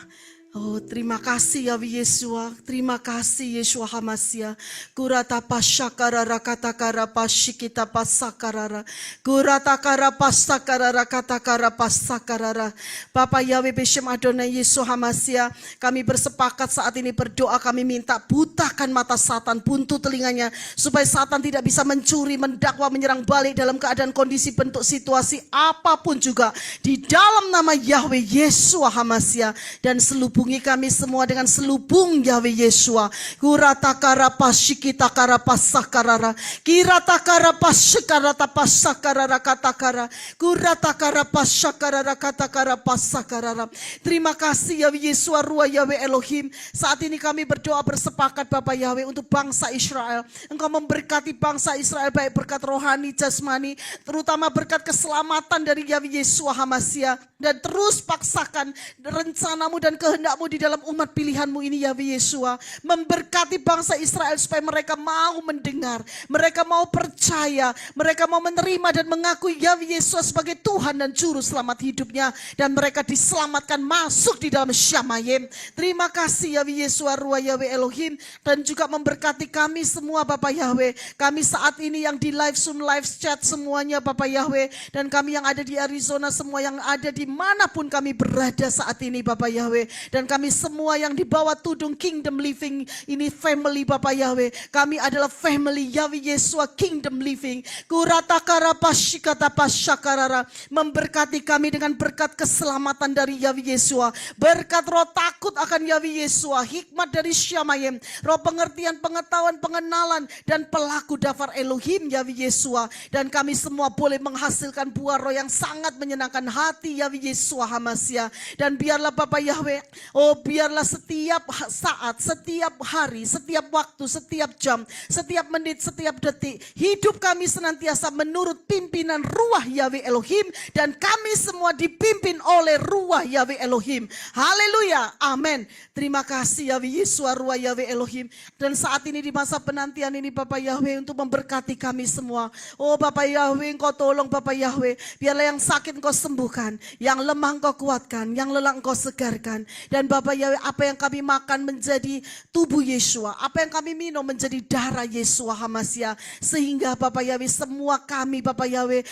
Oh, terima kasih ya Yesua, terima kasih Yeshua Hamasia. Kurata pasyakarara katakara pasyikita pasakarara. Kurata kara pasakarara katakara pasakarara. Bapak Yahweh Beshem Adonai Yeshua Hamasia, kami bersepakat saat ini berdoa, kami minta butakan mata Satan, buntu telinganya, supaya Satan tidak bisa mencuri, mendakwa, menyerang balik dalam keadaan kondisi bentuk situasi apapun juga. Di dalam nama Yahweh Yeshua Hamasia, dan selubungi kami semua dengan selubung Yahweh Yeshua. Kurata kara pasyikita kara pasakarara. Kirata kara pasyakarata pasakarara katakara. Kurata kara pasyakarara katakara pasakarara. Terima kasih Yahweh Yeshua Ruah Yahweh Elohim. Saat ini kami berdoa bersepakat Bapak Yahweh untuk bangsa Israel. Engkau memberkati bangsa Israel baik berkat rohani, jasmani, terutama berkat keselamatan dari Yahweh Yeshua Hamasia. Dan terus paksakan rencanamu dan kehendakmu di dalam umat pilihanmu ini Yahweh Yeshua. Memberkati bangsa Israel supaya mereka mau mendengar, mereka mau percaya, mereka mau menerima dan mengakui Yahweh Yeshua sebagai Tuhan dan Juru Selamat hidupnya. Dan mereka diselamatkan masuk di dalam Syamayim. Terima kasih Yahweh Yeshua Ruah Yahweh Elohim. Dan juga memberkati kami semua Bapak Yahweh. Kami saat ini yang di live Zoom, live chat semuanya Bapak Yahweh. Dan kami yang ada di Arizona, semua yang ada di manapun kami berada saat ini Bapak Yahweh. Dan kami semua yang di bawah tudung Kingdom Living ini family Bapak Yahweh. Kami adalah family Yahweh Yeshua Kingdom Living. Kurata kara pasyikata pasyakarara. Memberkati kami dengan berkat keselamatan dari Yahweh Yeshua. Berkat roh takut akan Yahweh Yeshua. Hikmat dari Syamayim. Roh pengertian, pengetahuan, pengenalan. Dan pelaku dafar Elohim Yahweh Yeshua. Dan kami semua boleh menghasilkan buah roh yang sangat menyenangkan hati Yahweh Yeshua Hamasia. Dan biarlah Bapak Yahweh, oh biarlah setiap saat, setiap hari, setiap waktu, setiap jam, setiap menit, setiap detik, hidup kami senantiasa menurut pimpinan Ruah Yahweh Elohim. Dan kami semua dipimpin oleh Ruah Yahweh Elohim. Haleluya, amin. Terima kasih Yahweh Yeshua Ruah Yahweh Elohim. Dan saat ini di masa penantian ini Bapak Yahweh untuk memberkati kami semua. Oh Bapak Yahweh, Engkau tolong Bapak Yahweh. Biarlah yang sakit Engkau sembuhkan, yang lemah Engkau kuatkan, yang lelah Engkau segarkan. Dan Bapak Yahweh, apa yang kami makan menjadi tubuh Yeshua, apa yang kami minum menjadi darah Yeshua Hamasia. Sehingga Bapak Yahweh, semua kami Bapak Yahweh,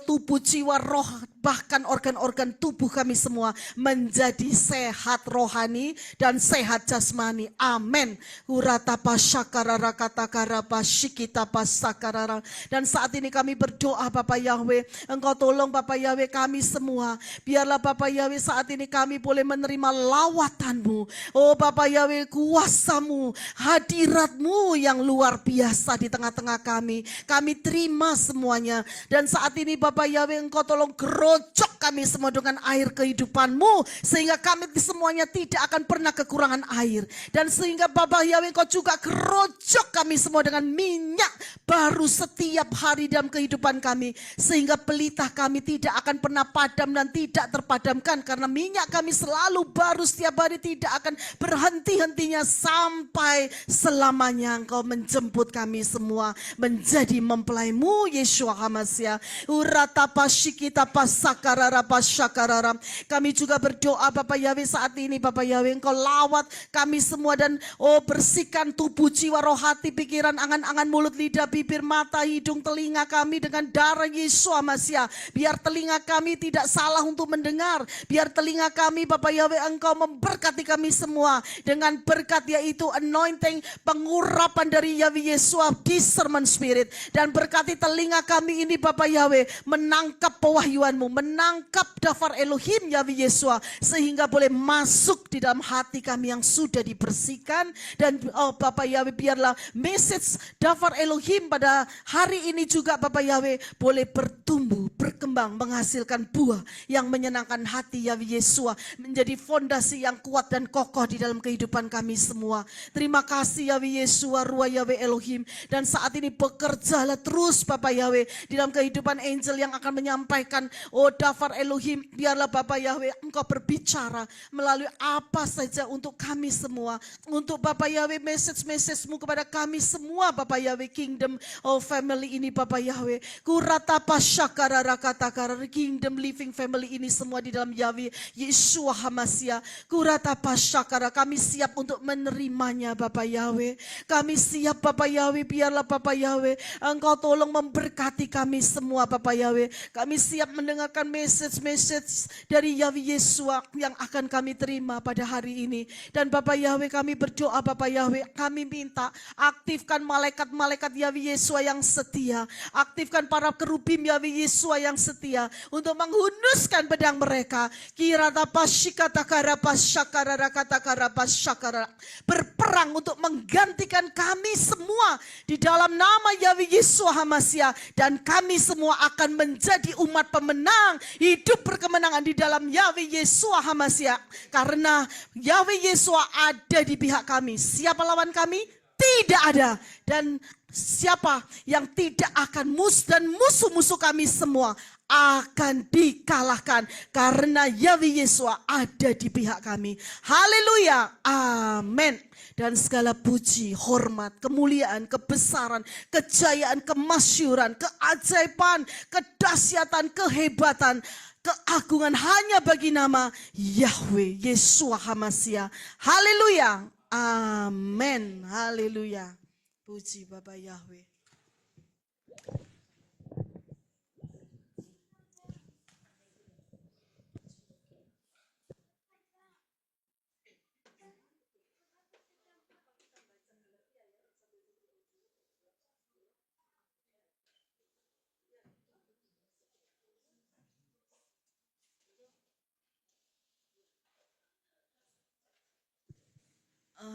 tubuh, jiwa, roh, bahkan organ-organ tubuh kami semua menjadi sehat rohani dan sehat jasmani. Amin. Urata pasyakarara katakara pasyikita pasakarara. Dan saat ini kami berdoa Bapak Yahweh, Engkau tolong Bapak Yahweh kami semua. Biarlah Bapak Yahweh saat ini kami boleh menerima lawatan-Mu. Oh Bapak Yahweh, kuasa-Mu, hadirat-Mu yang luar biasa di tengah-tengah kami. Kami terima semuanya. Dan saat ini Bapak Yahweh, Engkau tolong gerojok kami semua dengan air kehidupan-Mu. Sehingga kami semuanya tidak akan pernah kekurangan air. Dan sehingga Bapak Yahweh, Engkau juga gerojok kami semua dengan minyak baru setiap hari dalam kehidupan kami. Sehingga pelita kami tidak akan pernah padam dan tidak terpadamkan. Karena minyak kami selalu baru setiap hari, tidak akan berhenti-hentinya sampai selamanya. Engkau menjemput kami semua menjadi mempelai-Mu Yeshua Hamasia. Urata pasyikita pasakarara pasyakarara. Kami juga berdoa Bapak Yahweh saat ini Bapak Yahweh, Engkau lawat kami semua dan bersihkan tubuh, jiwa, roh, hati, pikiran, angan-angan, mulut, lidah, bibir, mata, hidung, telinga kami dengan darah Yeshua Hamasia. Biar telinga kami tidak salah untuk mendengar. Biar telinga kami Bapak Yahweh, Engkau memberkati kami semua dengan berkat yaitu anointing, pengurapan dari Yahweh Yeshua, discernment spirit. Dan berkati telinga kami ini Bapak Yahweh, menangkap pewahyuan-Mu, menangkap dafar Elohim Yahweh Yeshua. Sehingga boleh masuk di dalam hati kami yang sudah dibersihkan. Dan Bapak Yahweh, biarlah message dafar Elohim pada hari ini juga Bapak Yahweh boleh bertumbuh, berkembang, menghasilkan buah yang menyenangkan hati Yahweh Yeshua, menjadi fondasi yang kuat dan kokoh di dalam kehidupan kami semua. Terima kasih Yahweh Yeshua Ruah Yahweh Elohim. Dan saat ini bekerjalah terus Bapak Yahweh di dalam kehidupan Angel yang akan menyampaikan Oh Dafar Elohim, biarlah Bapak Yahweh Engkau berbicara melalui apa saja untuk kami semua. Untuk Bapak Yahweh message-message-Mu kepada kami semua Bapak Yahweh Kingdom Family ini Bapak Yahweh. Kuratapa syakara rakatakara Kingdom Living Family ini semua di dalam Yahweh Yeshua HaMashiach. Kuratapa syakara, kami siap untuk menerimanya Bapak Yahweh. Kami siap Bapak Yahweh, biarlah Bapak Yahweh Engkau tolong memberkati kami semua Bapak Yahweh. Kami siap mendengarkan message-message dari Yahweh Yeshua yang akan kami terima pada hari ini. Dan Bapak Yahweh kami berdoa Bapak Yahweh, kami minta aktifkan malaikat-malaikat Yahweh Yeshua yang setia. Aktifkan para kerubim Yahweh Yeshua yang setia untuk menghunuskan pedang mereka. Kirata pasyikatakara pasyakara rakatakara pasyakara. Berperang untuk menggantikan kami semua di dalam nama Yahweh Yeshua HaMashiach. Dan kami semua akan menjadi umat pemenang, hidup berkemenangan di dalam Yahweh Yeshua HaMashiach. Karena Yahweh Yeshua ada di pihak kami. Siapa lawan kami? Tidak ada. Dan siapa yang tidak akan dan musuh-musuh kami semua akan dikalahkan. Karena Yahweh Yeshua ada di pihak kami. Haleluya. Amin. Dan segala puji, hormat, kemuliaan, kebesaran, kejayaan, kemasyuran, keajaiban, kedahsyatan, kehebatan, keagungan hanya bagi nama Yahweh Yeshua HaMashiach. Haleluya. Amin. Haleluya. Puji Bapak Yahweh.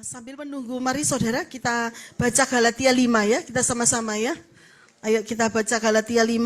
Sambil menunggu, mari saudara kita baca Galatia 5 ya, kita sama-sama ya. Ayo kita baca Galatia 5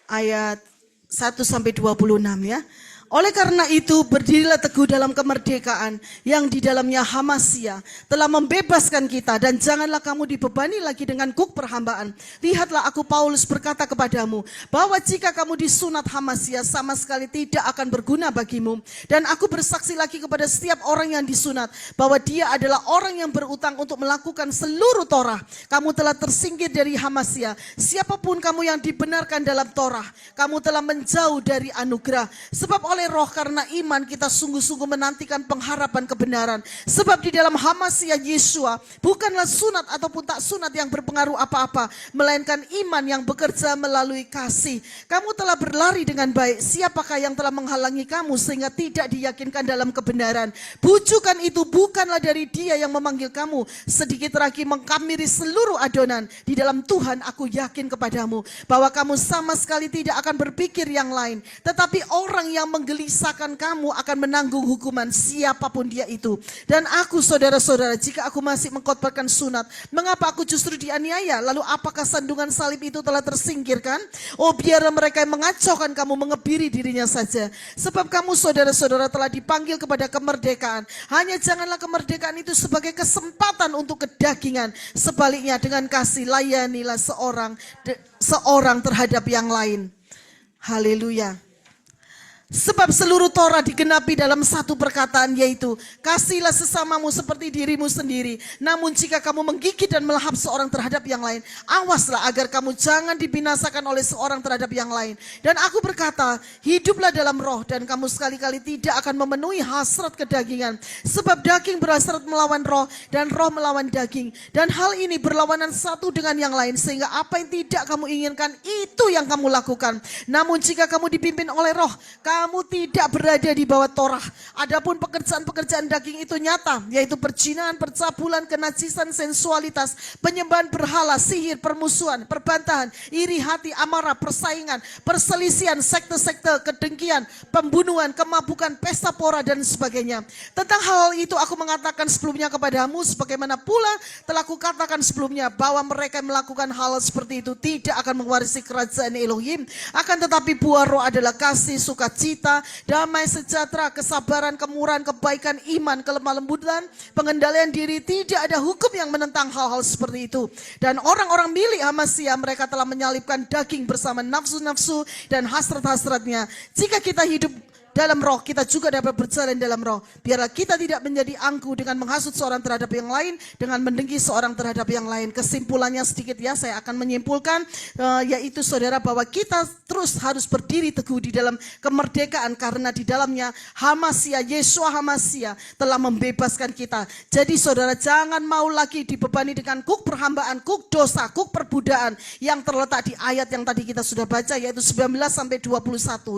ayat 1 sampai 26 ya. Oleh karena itu berdirilah teguh dalam kemerdekaan yang di dalamnya HaMashiach telah membebaskan kita, dan janganlah kamu dibebani lagi dengan kuk perhambaan. Lihatlah, aku Paulus berkata kepadamu bahwa jika kamu disunat HaMashiach sama sekali tidak akan berguna bagimu. Dan aku bersaksi lagi kepada setiap orang yang disunat bahwa dia adalah orang yang berutang untuk melakukan seluruh Torah. Kamu telah tersingkir dari HaMashiach. Siapapun kamu yang dibenarkan dalam Torah, kamu telah menjauh dari anugerah. Sebab oleh Roh karena iman kita sungguh-sungguh menantikan pengharapan kebenaran. Sebab di dalam HaMashiach Yeshua bukanlah sunat ataupun tak sunat yang berpengaruh apa-apa, melainkan iman yang bekerja melalui kasih. Kamu telah berlari dengan baik. Siapakah yang telah menghalangi kamu sehingga tidak diyakinkan dalam kebenaran? Bujukan itu bukanlah dari Dia yang memanggil kamu. Sedikit lagi mengkamiri seluruh adonan. Di dalam Tuhan aku yakin kepadamu bahwa kamu sama sekali tidak akan berpikir yang lain. Tetapi orang yang menggelisahkan kamu akan menanggung hukuman, siapapun dia itu. Dan aku saudara-saudara, jika aku masih mengkhotbahkan sunat, mengapa aku justru dianiaya? Lalu apakah sandungan salib itu telah tersingkirkan? Oh, biarlah mereka yang mengacaukan kamu mengebiri dirinya saja. Sebab kamu saudara-saudara telah dipanggil kepada kemerdekaan. Hanya janganlah kemerdekaan itu sebagai kesempatan untuk kedagingan. Sebaliknya dengan kasih layanilah seorang terhadap yang lain. Haleluya. Sebab seluruh Torah digenapi dalam satu perkataan, yaitu kasihlah sesamamu seperti dirimu sendiri. Namun jika kamu menggigit dan melahap seorang terhadap yang lain, awaslah agar kamu jangan dibinasakan oleh seorang terhadap yang lain. Dan aku berkata, hiduplah dalam roh, dan kamu sekali-kali tidak akan memenuhi hasrat kedagingan. Sebab daging berhasrat melawan roh, dan roh melawan daging. Dan hal ini berlawanan satu dengan yang lain, sehingga apa yang tidak kamu inginkan, itu yang kamu lakukan. Namun jika kamu dipimpin oleh roh, kamu tidak berada di bawah Torah. Adapun pekerjaan-pekerjaan daging itu nyata, yaitu perzinahan, percabulan, kenajisan, sensualitas, penyembahan berhala, sihir, permusuhan, perbantahan, iri hati, amarah, persaingan, perselisihan, sekte-sekte, kedengkian, pembunuhan, kemabukan, pesta pora, dan sebagainya. Tentang hal itu aku mengatakan sebelumnya kepadamu, sebagaimana pula telah kukatakan sebelumnya, bahwa mereka yang melakukan hal seperti itu tidak akan mewarisi kerajaan Elohim. Akan tetapi buah roh adalah kasih, sukacita, sukacita, damai sejahtera, kesabaran, kemurahan, kebaikan, iman, kelemah lembutan, pengendalian diri. Tidak ada hukum yang menentang hal-hal seperti itu. Dan orang-orang milik Hamasya, mereka telah menyalibkan daging bersama nafsu-nafsu dan hasrat-hasratnya. Jika kita hidup dalam roh, kita juga dapat berjalan dalam roh. Biarlah kita tidak menjadi angkuh dengan menghasut seorang terhadap yang lain, dengan mendengki seorang terhadap yang lain. Kesimpulannya sedikit ya, saya akan menyimpulkan, yaitu saudara, bahwa kita terus harus berdiri teguh di dalam kemerdekaan, karena di dalamnya Hamasya, Yeshua Hamasya telah membebaskan kita. Jadi saudara, jangan mau lagi dibebani dengan kuk perhambaan, kuk dosa, kuk perbudakan yang terletak di ayat yang tadi kita sudah baca, yaitu 19-21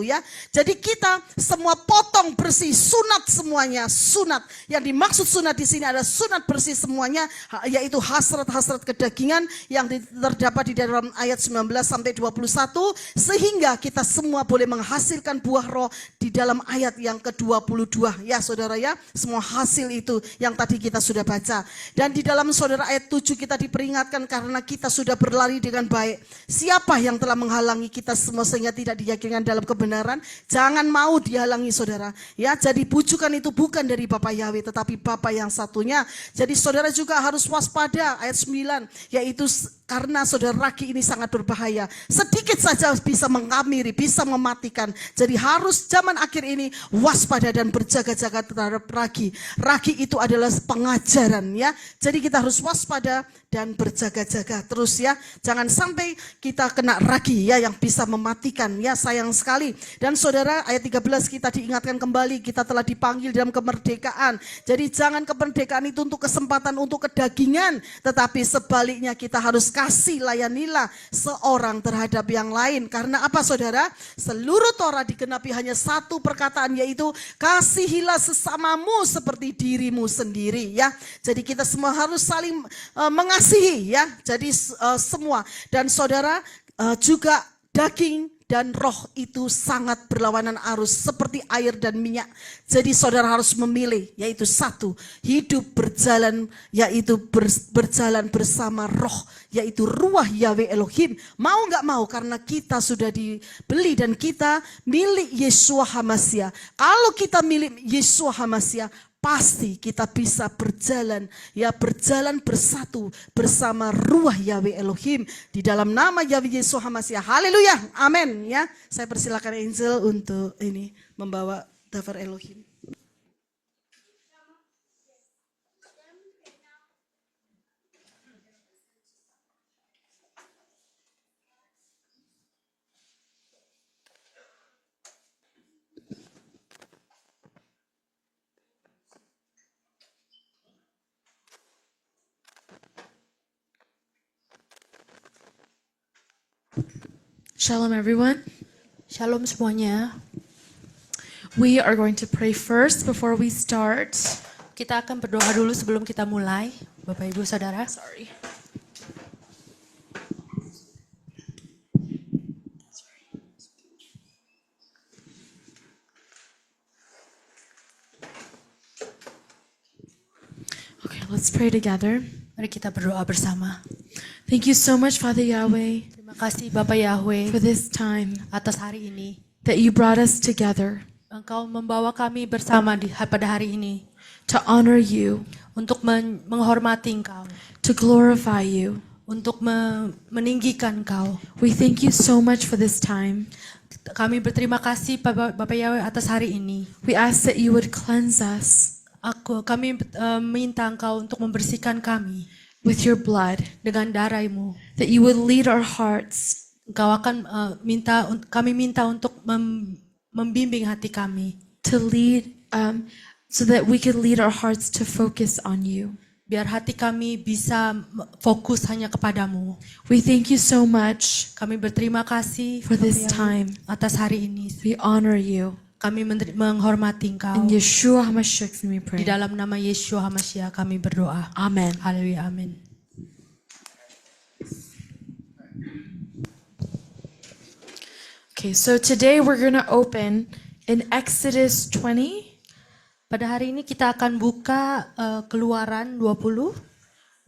ya. Jadi kita semua potong bersih, sunat semuanya, sunat. Yang dimaksud sunat di sini adalah sunat bersih semuanya, yaitu hasrat-hasrat kedagingan yang terdapat di dalam ayat 19-21, sehingga kita semua boleh menghasilkan buah roh di dalam ayat yang ke-22 ya saudara ya. Semua hasil itu yang tadi kita sudah baca. Dan di dalam saudara ayat 7 kita diperingatkan karena kita sudah berlari dengan baik. Siapa yang telah menghalangi kita semua sehingga tidak diyakinkan dalam kebenaran? Jangan mau dihalangi saudara ya. Jadi bujukan itu bukan dari Bapa Yahweh tetapi Bapa yang satunya. Jadi saudara juga harus waspada ayat 9, yaitu karena saudara ragi ini sangat berbahaya. Sedikit saja bisa mengamiri, bisa mematikan. Jadi harus zaman akhir ini waspada dan berjaga-jaga terhadap ragi. Ragi itu adalah pengajaran ya. Jadi kita harus waspada dan berjaga-jaga terus ya. Jangan sampai kita kena ragi ya yang bisa mematikan ya, sayang sekali. Dan saudara ayat 13 kita diingatkan kembali, kita telah dipanggil dalam kemerdekaan. Jadi jangan kemerdekaan itu untuk kesempatan untuk kedagingan, tetapi sebaliknya kita harus kasih, layanilah seorang terhadap yang lain. Karena apa saudara? Seluruh Torah digenapi hanya satu perkataan, yaitu kasihilah sesamamu seperti dirimu sendiri ya. Jadi kita semua harus saling mengasihi ya. Jadi semua. Dan saudara juga daging dan roh itu sangat berlawanan arus seperti air dan minyak. Jadi saudara harus memilih, yaitu satu, hidup berjalan, yaitu berjalan bersama roh, yaitu ruah Yahweh Elohim. Mau gak mau, karena kita sudah dibeli dan kita milik Yeshua Hamasya. Kalau kita milik Yeshua Hamasya, pasti kita bisa berjalan ya, berjalan bersatu bersama ruah Yahweh Elohim di dalam nama Yahweh Yeshua Hamasya. Haleluya, amin ya. Saya persilakan Angel untuk ini membawa Davar Elohim. Shalom everyone. Shalom semuanya. We are going to pray first before we start. Kita akan berdoa dulu sebelum kita mulai, Bapak Ibu Saudara. Sorry. Okay, let's pray together. Mari kita berdoa bersama. Thank you so much, Father Yahweh, Terima kasih Bapak Yahweh for this time atas hari ini. that you brought us together Engkau membawa kami bersama pada hari ini to honor you, untuk menghormati Engkau, to glorify you. untuk meninggikan Engkau. We thank you so much for this time. Kami berterima kasih Bapak Yahweh atas hari ini. We ask that you would cleanse us Kami minta Engkau untuk membersihkan kami with your blood, dengan darah-Mu. that you would lead our hearts Engkau akan kami minta untuk membimbing hati kami, to lead, so that we could lead our hearts to focus on you. biar hati kami bisa fokus hanya kepadamu. We thank you so much Kami berterima kasih for this Bapak Yahweh, time. atas hari ini. We honor you. Kami menghormati Engkau. In Yeshua HaMashiach's name we pray. Di dalam nama Yeshua Hamasya kami berdoa. Amen. Haleluya, amin. Okay, so today we're going to open in Exodus 20, Pada hari ini kita akan buka Keluaran 20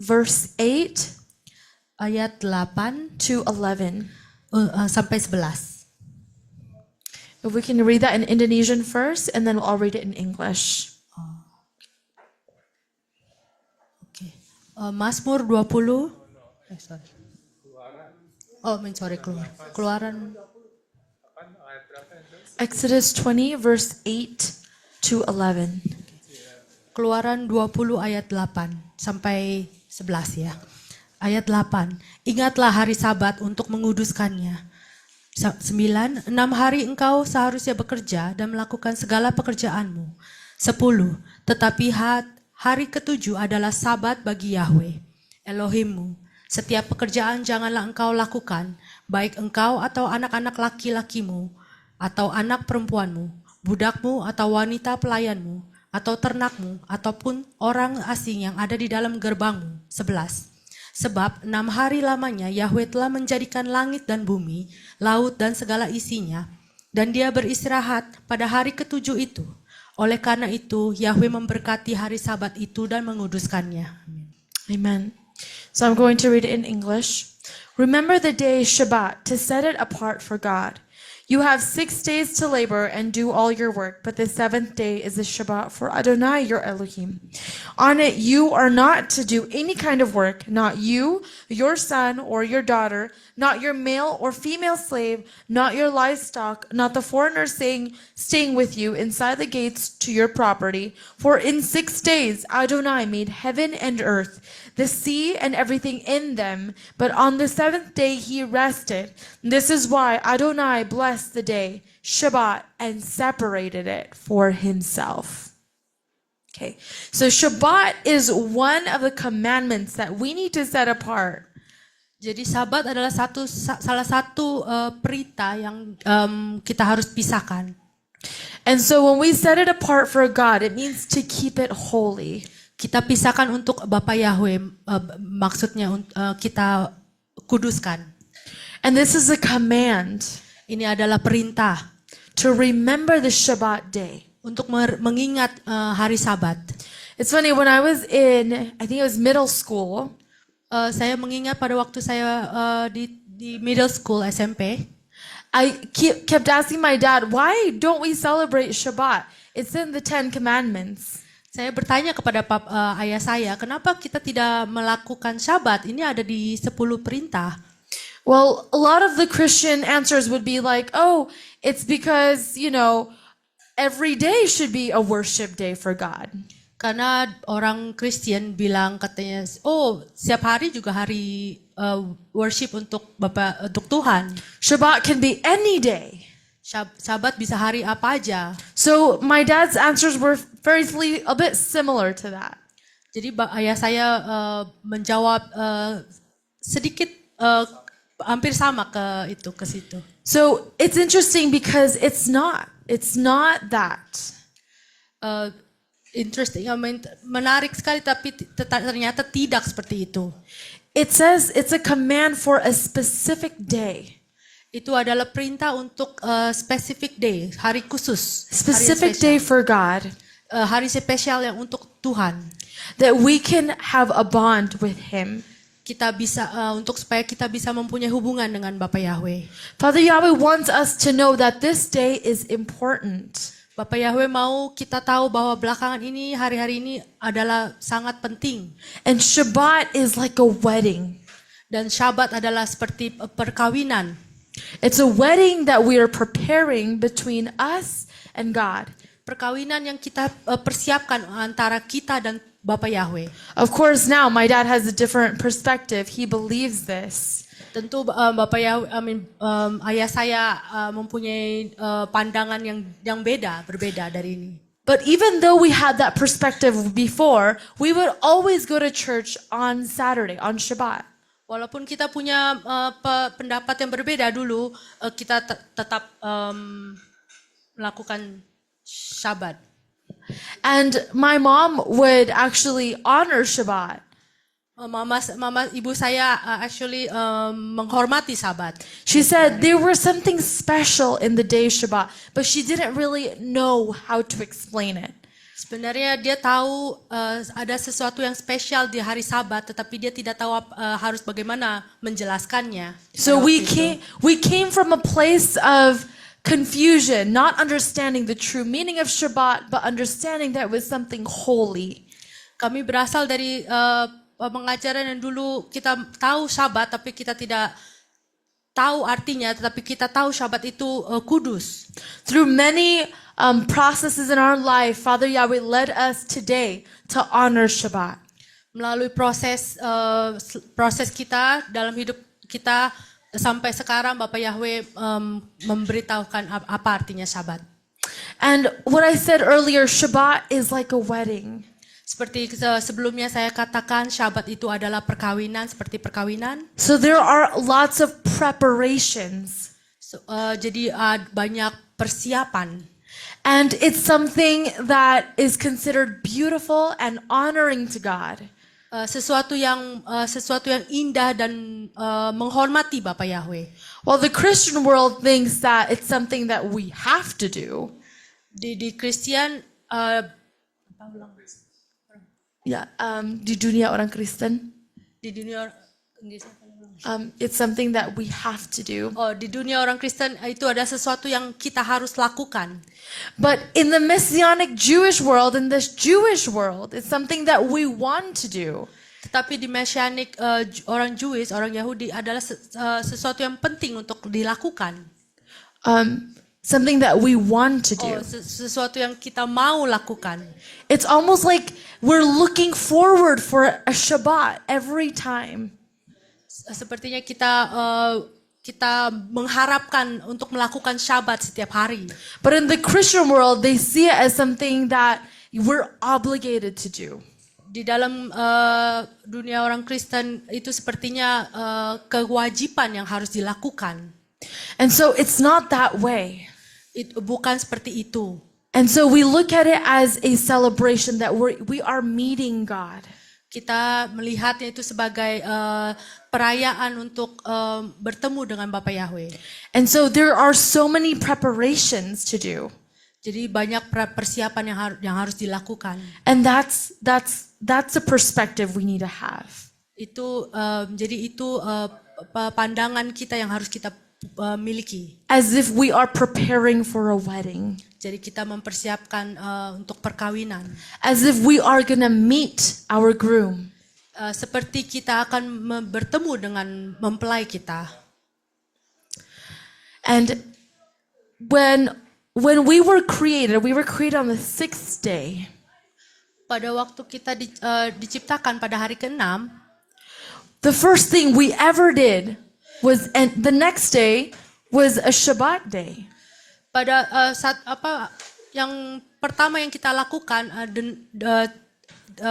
verse 8 ayat 8 to 11. sampai 11. If we can read that in Indonesian first, and then I'll read it in English. Oke. Mazmur 20. Sorry. Sorry, Keluaran. Exodus 20, verse 8 to 11. Keluaran 20 ayat 8 sampai 11 ya. Ayat 8. Ingatlah hari Sabat untuk menguduskannya. 9. 6 hari engkau seharusnya bekerja dan melakukan segala pekerjaanmu. 10. Tetapi hari ketujuh adalah Sabat bagi Yahweh, Elohimmu. Setiap pekerjaan janganlah engkau lakukan, baik engkau atau anak-anak laki-lakimu, atau anak perempuanmu, budakmu atau wanita pelayanmu, atau ternakmu, ataupun orang asing yang ada di dalam gerbangmu. 11. Sebab 6 hari lamanya Yahweh telah menjadikan langit dan bumi, laut dan segala isinya, dan dia beristirahat pada hari ketujuh itu. Oleh karena itu, Yahweh memberkati hari Sabat itu dan menguduskannya. Amen. So I'm going to read it in English. Remember the day Shabbat to set it apart for God. You have 6 days to labor and do all your work, but the 7th day is a Shabbat for Adonai your Elohim. On it you are not to do any kind of work, not you, your son or your daughter, not your male or female slave, not your livestock, not the foreigner staying with you inside the gates to your property. For in 6 days Adonai made heaven and earth, the sea and everything in them, but on the 7th day he rested. This is why Adonai blessed the day, Shabbat, and separated it for himself. Okay, so Shabbat is one of the commandments that we need to set apart. Jadi Sabat adalah salah satu perintah yang kita harus pisahkan. And so when we set it apart for God, it means to keep it holy. Kita pisahkan untuk Bapa Yahweh, maksudnya kita kuduskan. And this is a command. Ini adalah perintah To remember the Shabbat day. untuk mengingat hari Sabat. It's funny, when I was in, I think it was middle school, Saya mengingat pada waktu saya di middle school SMP, I kept asking my dad, why don't we celebrate Shabbat? It's in the 10 Commandments. saya bertanya kepada ayah saya, kenapa kita tidak melakukan Syabat? Ini ada di 10 perintah. Well, a lot of the Christian answers would be like, oh, it's because, every day should be a worship day for God. Karena orang Kristen bilang katanya, setiap hari juga hari worship untuk Tuhan. Shabbat can be any day. Sabat bisa hari apa aja. So my dad's answers were a bit similar to that. Jadi ayah saya menjawab sedikit hampir sama ke situ. So it's interesting because it's not that. Interesting, menarik sekali, tapi ternyata tidak seperti itu. It says it's a command for a specific day. Itu adalah perintah untuk specific day, hari khusus. Specific day for God. Hari spesial yang untuk Tuhan. That we can have a bond with Him. Kita bisa supaya kita bisa mempunyai hubungan dengan Bapa Yahweh. Father Yahweh wants us to know that this day is important. Bapa Yahweh mau kita tahu bahwa belakangan ini, hari-hari ini adalah sangat penting. And Shabbat is like a wedding. Dan Syabat adalah seperti perkawinan. It's a wedding that we are preparing between us and God. Perkawinan yang kita persiapkan antara kita dan Bapa Yahweh. Of course, now my dad has a different perspective. He believes this. Tentu Bapa Yahweh, ayah saya mempunyai pandangan yang berbeda dari ini. But even though we had that perspective before, we would always go to church on Saturday, on Shabbat. Walaupun kita punya pendapat yang berbeda dulu, kita tetap melakukan Syabat. And my mom would actually honor Shabbat. Ibu saya menghormati Sabat. She said there was something special in the day Shabbat, but she didn't really know how to explain it. Sebenarnya dia tahu ada sesuatu yang spesial di hari Sabat, tetapi dia tidak tahu harus bagaimana menjelaskannya. So we came from a place of confusion, not understanding the true meaning of Shabbat, but understanding that it was something holy. Kami berasal dari pengajaran yang dulu kita tahu Syabat tapi kita tidak tahu artinya, tetapi kita tahu Syabat itu kudus. Through many processes in our life, Father Yahweh led us today to honor Shabbat. Melalui proses kita dalam hidup kita sampai sekarang, Bapak Yahweh memberitahukan apa artinya Syabat. And what I said earlier, Shabbat is like a wedding. Seperti sebelumnya saya katakan, Syabat itu adalah perkawinan, seperti perkawinan. So there are lots of preparations. Jadi banyak persiapan. And it's something that is considered beautiful and honoring to God. Sesuatu yang indah dan menghormati Bapak Yahweh. While the Christian world thinks that it's something that we have to do. Di Kristen, di dunia orang Kristen, di dunia it's something that we have to do. di dunia orang Kristen itu ada sesuatu yang kita harus lakukan. But in the Messianic Jewish world, in this Jewish world, it's something that we want to do. Tetapi di Messianic orang Jewish, orang Yahudi adalah sesuatu yang penting untuk dilakukan. Something that we want to do. Sesuatu yang kita mau lakukan. It's almost like we're looking forward for a Shabbat every time. Sepertinya kita mengharapkan untuk melakukan Syabat setiap hari. But in the Christian world, they see it as something that we're obligated to do. Di dalam dunia orang Kristen itu sepertinya kewajiban yang harus dilakukan. And so it's not that way. Bukan seperti itu. And so we look at it as a celebration that we are meeting God. Kita melihatnya itu sebagai perayaan untuk bertemu dengan Bapa Yahweh. And so there are so many preparations to do. Jadi banyak persiapan yang harus dilakukan. And that's a perspective we need to have. Jadi itu pandangan kita yang harus kita miliki. As if we are preparing for a wedding. Jadi kita mempersiapkan untuk perkawinan. As if we are gonna meet our groom. Seperti kita akan bertemu dengan mempelai kita. And when we were created on the 6th day. Pada waktu kita diciptakan pada hari ke-6, the first thing we ever did was, and the next day was a Shabbat day. Pada yang pertama yang kita lakukan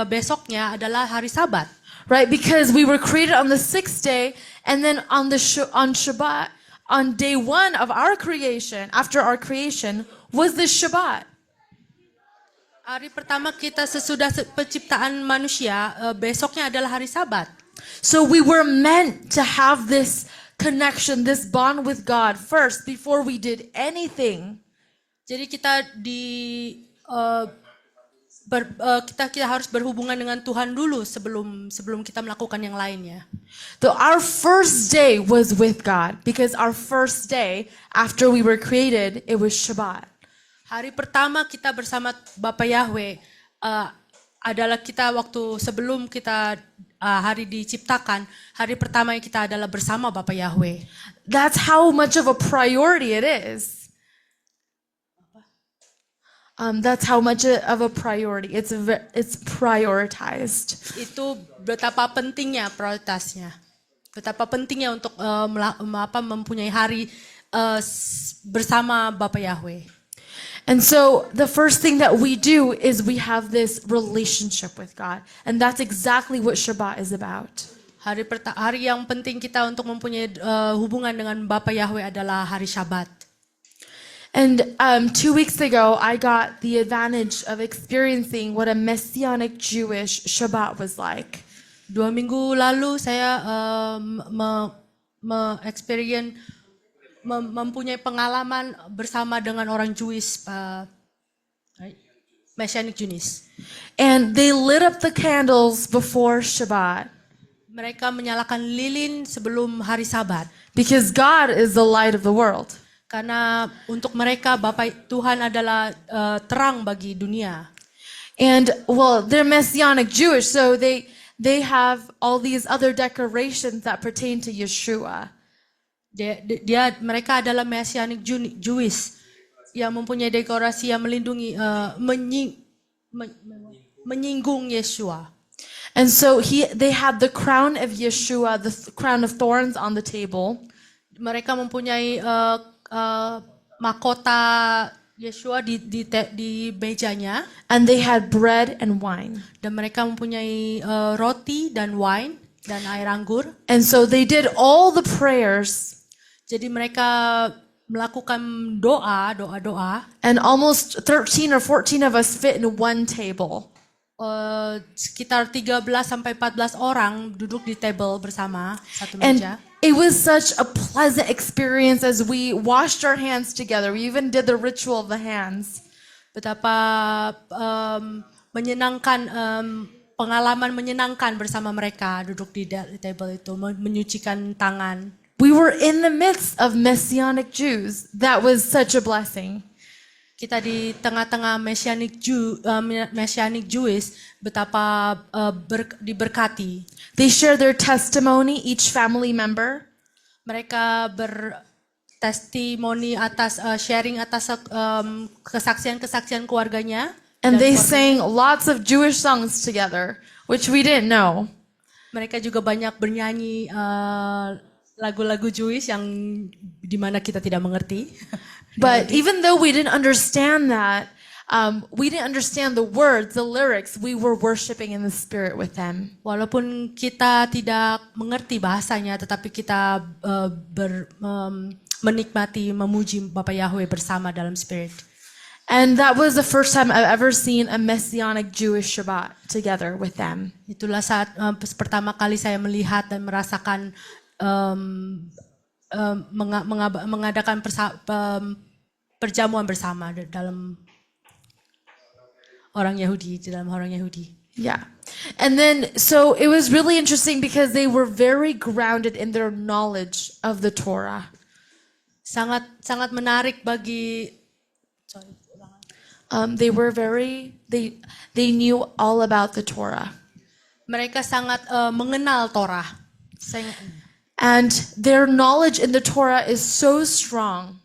besoknya adalah hari Sabat. Right, because we were created on the 6th day, and then on Shabbat, on day 1 of our creation, after our creation, was the Shabbat. Hari pertama kita sesudah penciptaan manusia, besoknya adalah hari Sabat. So we were meant to have this connection, this bond with God first before we did anything. Jadi kita kita harus berhubungan dengan Tuhan dulu sebelum kita melakukan yang lainnya. So our first day was with God because our first day after we were created, it was Shabbat. Hari pertama kita bersama Bapa Yahweh adalah kita waktu sebelum kita hari diciptakan, hari pertama yang kita adalah bersama Bapa Yahweh. That's how much of a priority it is. That's how much of a priority. It's prioritized. Itu betapa pentingnya prioritasnya. Betapa pentingnya untuk mempunyai hari bersama Bapa Yahweh. And so the first thing that we do is we have this relationship with God. And that's exactly what Shabbat is about. Hari yang penting kita untuk mempunyai hubungan dengan Bapa Yahweh adalah hari Syabat. And 2 weeks ago, I got the advantage of experiencing what a Messianic Jewish Shabbat was like. 2 minggu lalu saya mempunyai pengalaman bersama dengan orang Jewish, Messianic Jews. And they lit up the candles before Shabbat. Mereka menyalakan lilin sebelum hari Sabat. Because God is the light of the world. Karena untuk mereka Bapak Tuhan adalah terang bagi dunia. And well, they're Messianic Jewish, so they have all these other declarations that pertain to Yeshua. Mereka adalah Messianic Jewish yang mempunyai dekorasi yang melindungi menyinggung Yeshua. And so they had the crown of Yeshua, the crown of thorns on the table. Mereka mempunyai mahkota Yeshua di mejanya. And they had bread and wine. Dan mereka mempunyai roti dan wine dan air anggur. And so they did all the prayers. Jadi mereka melakukan doa. And almost 13 or 14 of us fit in one table. Sekitar 13 sampai 14 orang duduk di table bersama satu And meja. it was such a pleasant experience as we washed our hands together. We even did the ritual of the hands. Betapa menyenangkan, pengalaman menyenangkan bersama mereka duduk di table itu, menyucikan tangan. We were in the midst of Messianic Jews. That was such a blessing. Kita di tengah-tengah Messianic Jews, betapa diberkati. They share their testimony, each family member. Mereka bertestimoni atas sharing atas kesaksian-kesaksian keluarganya. And dan they keluarganya. sang lots of Jewish songs together, which we didn't know. Mereka juga banyak bernyanyi lagu-lagu Jewish yang dimana kita tidak mengerti. But even though we didn't understand that, we didn't understand the words, the lyrics, we were worshiping in the spirit with them. Walaupun kita tidak mengerti bahasanya, tetapi kita menikmati, memuji Bapa Yahweh bersama dalam spirit. And that was the first time I've ever seen a Messianic Jewish Shabbat together with them. Itulah saat pertama kali saya melihat dan merasakan mengadakan perjamuan bersama dalam orang Yahudi, di dalam orang Yahudi. Yeah. And then, so it was really interesting because they were very grounded in their knowledge of the Torah. Sangat menarik bagi they knew all about the Torah. mereka sangat mengenal Torah. And their knowledge in the Torah is so strong.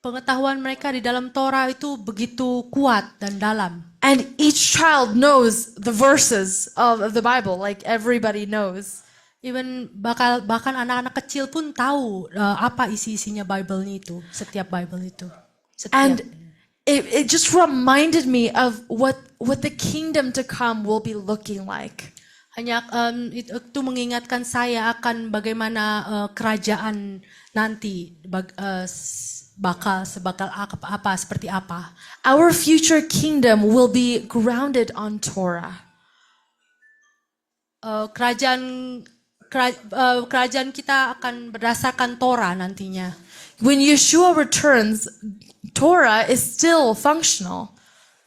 Pengetahuan mereka di dalam Torah itu begitu kuat dan dalam. And each child knows the verses of the Bible, like everybody knows. Even bahkan anak-anak kecil pun tahu apa isi-isinya Bible itu, setiap Bible itu. And it just reminded me of what the kingdom to come will be looking like. Hanya itu mengingatkan saya akan bagaimana kerajaan nanti bakal seperti apa. Our future kingdom will be grounded on Torah. Kerajaan kita akan berdasarkan Torah nantinya. When Yeshua returns, Torah is still functional.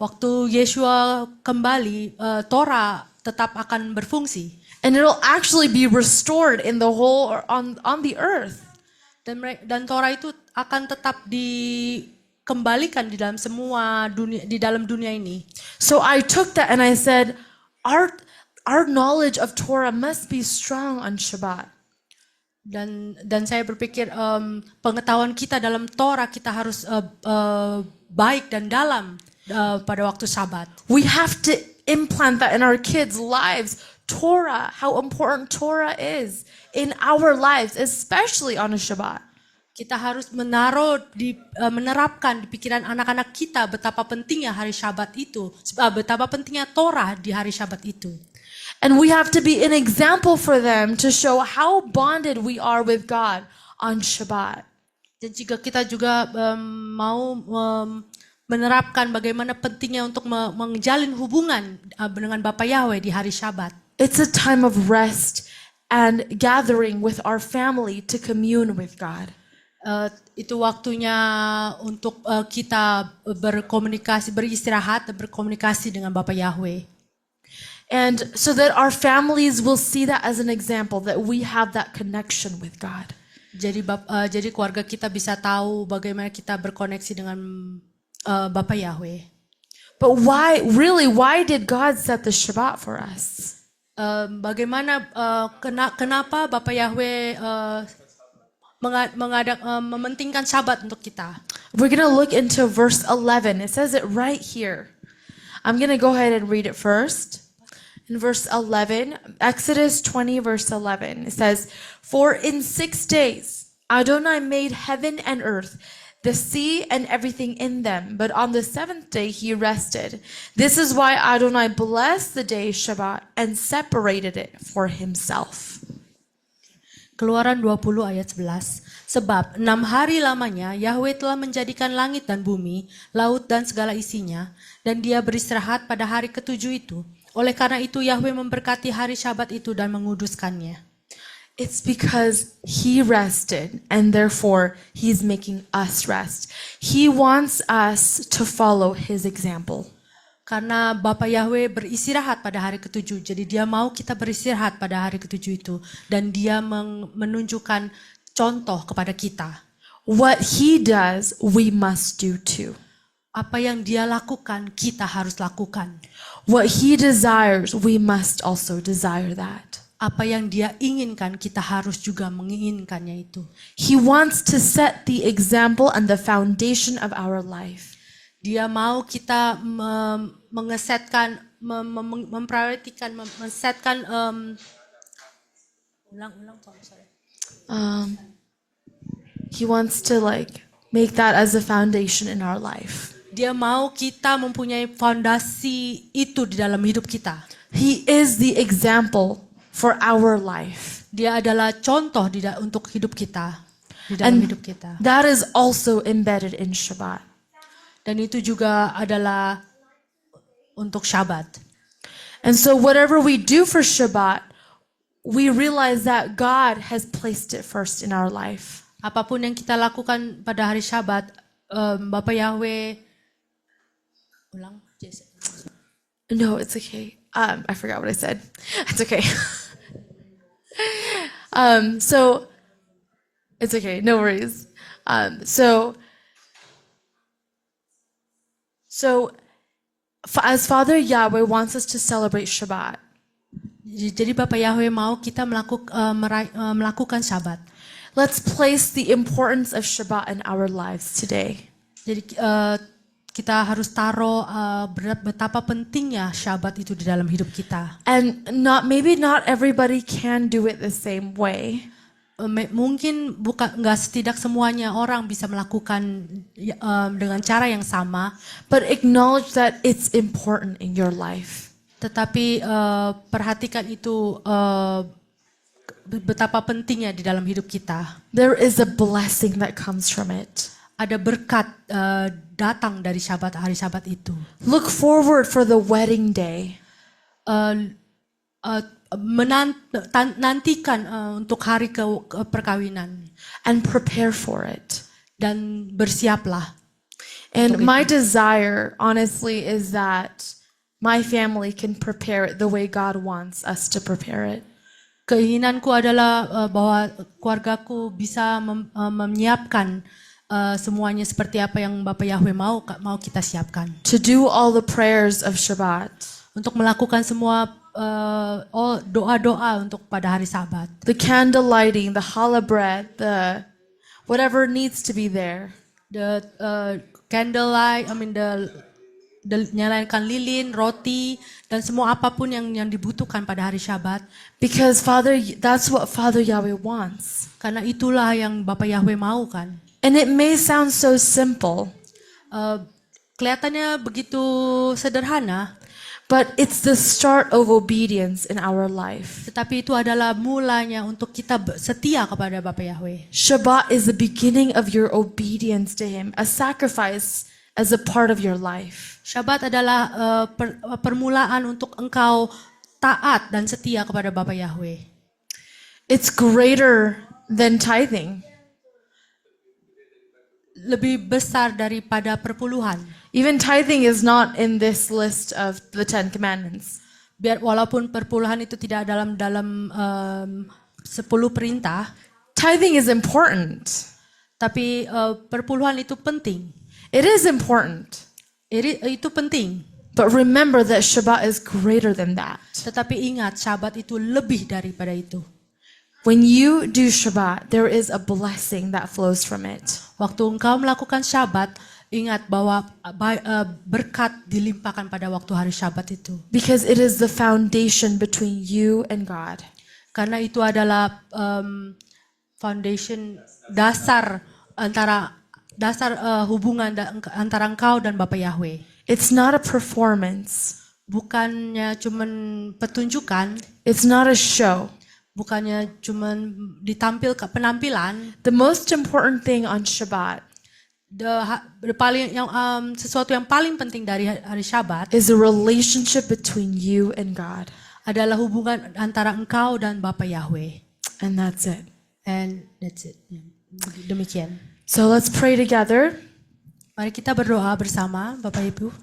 Waktu Yeshua kembali, Torah tetap akan berfungsi. And it'll actually be restored in the whole or on the earth. Dan Torah itu akan tetap dikembalikan di dalam semua dunia, di dalam dunia ini. So I took that and I said, our knowledge of Torah must be strong on Shabbat. Dan saya berpikir pengetahuan kita dalam Torah kita harus baik dan dalam pada waktu Sabat. We have to implant that in our kids' lives. Torah, how important Torah is in our lives, especially on a Shabbat. Kita harus menerapkan di pikiran anak-anak kita betapa pentingnya hari Syabat itu, betapa pentingnya Torah di hari Syabat itu. And we have to be an example for them to show how bonded we are with God on Shabbat. Dan jika kita juga mau menerapkan bagaimana pentingnya untuk menjalin hubungan dengan Bapa Yahweh di hari Syabat. It's a time of rest and gathering with our family to commune with God. Itu waktunya untuk kita berkomunikasi, beristirahat dan berkomunikasi dengan Bapa Yahweh. And so that our families will see that as an example, that we have that connection with God. Jadi keluarga kita bisa tahu bagaimana kita berkoneksi dengan Bapa Yahweh. But why did God set the Shabbat for us? Kenapa Bapa Yahweh mementingkan Sabat untuk kita? We're going to look into verse 11. It says it right here. I'm going to go ahead and read it first. In verse 11, Exodus 20, verse 11, it says, "For in 6 days Adonai made heaven and earth, the sea and everything in them, but on the 7th day he rested. This is why Adonai blessed the day Shabbat and separated it for himself." Keluaran 20 ayat 11. Sebab 6 hari lamanya Yahweh telah menjadikan langit dan bumi, laut dan segala isinya, dan dia beristirahat pada hari ke-7 itu. Oleh karena itu Yahweh memberkati hari Syabat itu dan menguduskannya. It's because he rested and therefore he's making us rest. He wants us to follow his example. Karena Bapa Yahweh beristirahat pada hari ke-7, jadi dia mau kita beristirahat pada hari ke-7 itu. Dan dia menunjukkan contoh kepada kita. What he does, we must do too. Apa yang dia lakukan, kita harus lakukan. What he desires, we must also desire that. Apa yang dia inginkan, kita harus juga menginginkannya itu. He wants to set the example and the foundation of our life. Dia mau kita He wants to make that as a foundation in our life. Dia mau kita mempunyai fondasi itu di dalam hidup kita. He is the example for our life. Dia adalah contoh untuk hidup kita, di dalam hidup kita. That is also embedded in Shabbat. Dan itu juga adalah untuk Syabat. And so whatever we do for Shabbat, we realize that God has placed it first in our life. Apapun yang kita lakukan pada hari Syabat, Bapa Yahweh No, it's okay. I forgot what I said. It's okay. So it's okay. No worries. So as Father Yahweh wants us to celebrate Shabbat, jadi Bapa Yahweh mau kita melakukan Syabat. let's place the importance of Shabbat in our lives today. Jadi kita harus taruh betapa pentingnya Syabat itu di dalam hidup kita. And maybe not everybody can do it the same way. Mungkin tidak semuanya orang bisa melakukan dengan cara yang sama. But acknowledge that it's important in your life. Tetapi perhatikan itu betapa pentingnya di dalam hidup kita. There is a blessing that comes from it. Ada berkat datang dari hari Syabat itu. Look forward for the wedding day. Nantikan untuk hari perkawinan. And prepare for it. Dan bersiaplah. And my desire, honestly, is that my family can prepare it the way God wants us to prepare it. Keinginanku adalah bahwa keluargaku bisa menyiapkan semuanya seperti apa yang Bapa Yahweh mau kita siapkan. To do all the prayers of Shabbat. Untuk melakukan semua doa-doa untuk pada hari Sabat. The candle lighting, the challah bread, the whatever needs to be there. The candlelight, nyalakan lilin, roti, dan semua apapun yang dibutuhkan pada hari Syabat. Because that's what Father Yahweh wants. Karena itulah yang Bapa Yahweh mau kan. And it may sound so simple. Kelihatannya begitu sederhana. But it's the start of obedience in our life. Tetapi itu adalah mulanya untuk kita setia kepada Bapa Yahweh. Shabbat is the beginning of your obedience to Him, a sacrifice as a part of your life. Syabat adalah permulaan untuk engkau taat dan setia kepada Bapa Yahweh. It's greater than tithing. Lebih besar daripada perpuluhan. Even tithing is not in this list of the 10 commandments. Walaupun perpuluhan itu tidak dalam 10 perintah. Tithing is important. Tapi perpuluhan itu penting. It is important. Itu penting. But remember that Shabbat is greater than that. Tetapi ingat, Syabat itu lebih daripada itu. When you do Shabbat, there is a blessing that flows from it. Waktu engkau melakukan Syabat, ingat bahwa berkat dilimpahkan pada waktu hari Syabat itu. Because it is the foundation between you and God. Karena itu adalah foundation, dasar hubungan antara engkau dan Bapa Yahweh. It's not a performance. Bukannya cuman pertunjukan, It's not a show. bukannya cuman ditampilkan penampilan. The most important thing on Shabbat Sesuatu yang paling penting dari hari Syabat is a relationship between you and God. adalah hubungan antara engkau dan Bapa Yahweh. And that's it. And that's it. Demikian. So let's pray together. Mari kita berdoa bersama, Bapak Ibu.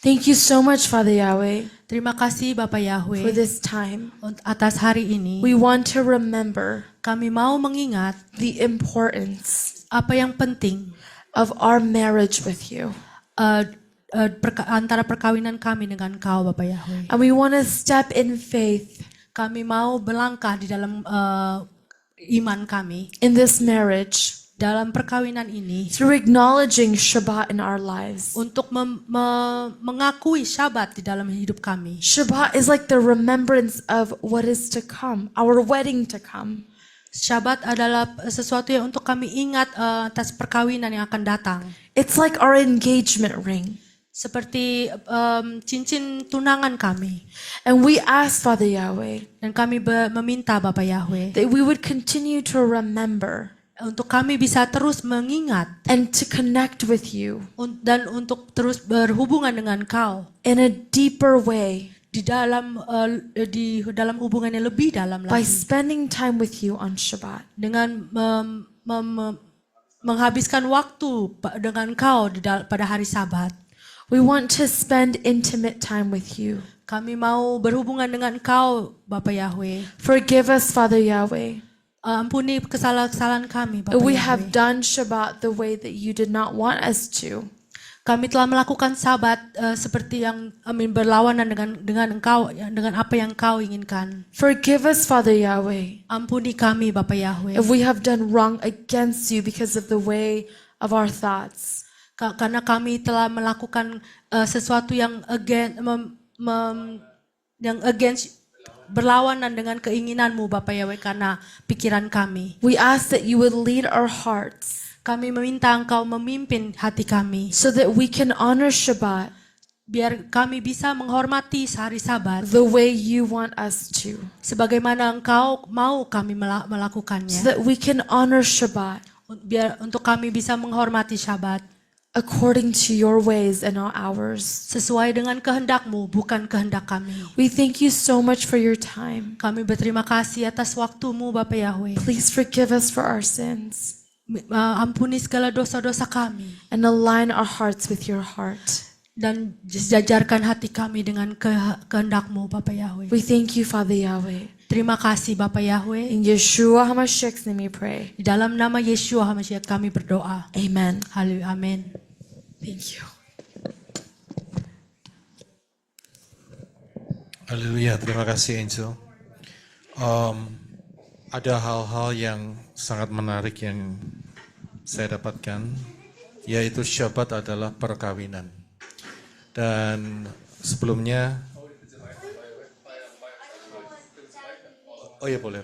Thank you so much, Father Yahweh, Terima kasih Bapak for Yahweh this time. atas hari ini. We want to remember Kami mau mengingat the importance apa yang penting of our marriage with you. Antara perkawinan kami dengan Kau, Bapak Yahweh. And we want to step in faith Kami mau melangkah di dalam iman kami in this marriage dalam perkawinan ini through acknowledging Shabbat in our lives. untuk mengakui Syabat di dalam hidup kami. Shabbat is like the remembrance of what is to come, our wedding to come. Syabat adalah sesuatu yang untuk kami ingat atas perkawinan yang akan datang. It's like our engagement ring. Seperti cincin tunangan kami. And we ask, Father Yahweh, Dan kami meminta Bapak Yahweh that we would continue to remember untuk kami bisa terus mengingat and to connect with you dan untuk terus berhubungan dengan Kau in a deeper way di dalam hubungan yang lebih dalam by lagi, spending time with you on Shabbat. dengan menghabiskan waktu dengan Kau pada hari Sabat. We want to spend intimate time with you. Kami mau berhubungan dengan Kau, Bapak Yahweh. Forgive us, Father Yahweh, Ampuni kesalahan kami, if Bapak we Yahweh. have done Shabbat the way that you did not want us to. Kami telah melakukan Sabat seperti yang berlawanan dengan Engkau, dengan apa yang Kau inginkan. Forgive us, Father Yahweh, Ampuni kami, Bapak Yahweh. if we have done wrong against you because of the way of our thoughts. Karena kami telah melakukan sesuatu yang against, berlawanan dengan keinginanmu, Bapak Yahweh, karena pikiran kami. We ask that you would lead our hearts Kami meminta Engkau memimpin hati kami, so that we can honor Shabbat biar kami bisa menghormati hari Sabat the way you want us to. sebagaimana Engkau mau kami So melakukannya. that we can honor Shabbat Biar untuk kami bisa menghormati Syabat according to your ways and not ours. sesuai dengan kehendak-Mu, bukan kehendak kami. We thank you so much for your time. Kami berterima kasih atas waktu-Mu, Bapak Yahweh. Please forgive us for our sins Ampuni segala dosa-dosa kami and align our hearts with your heart. dan jajarkan hati kami dengan kehendak-Mu, Bapak Yahweh. We thank you, Father Yahweh. Terima kasih, Bapak Yahweh. In Yeshua HaMashiach's name we pray. Di dalam nama Yeshua HaMashiach kami berdoa. Amen. Haleluya, amin. Thank you. Haleluya, terima kasih Angel. Ada hal-hal yang sangat menarik yang saya dapatkan, yaitu Syabat adalah perkawinan. Dan sebelumnya, oh ya boleh.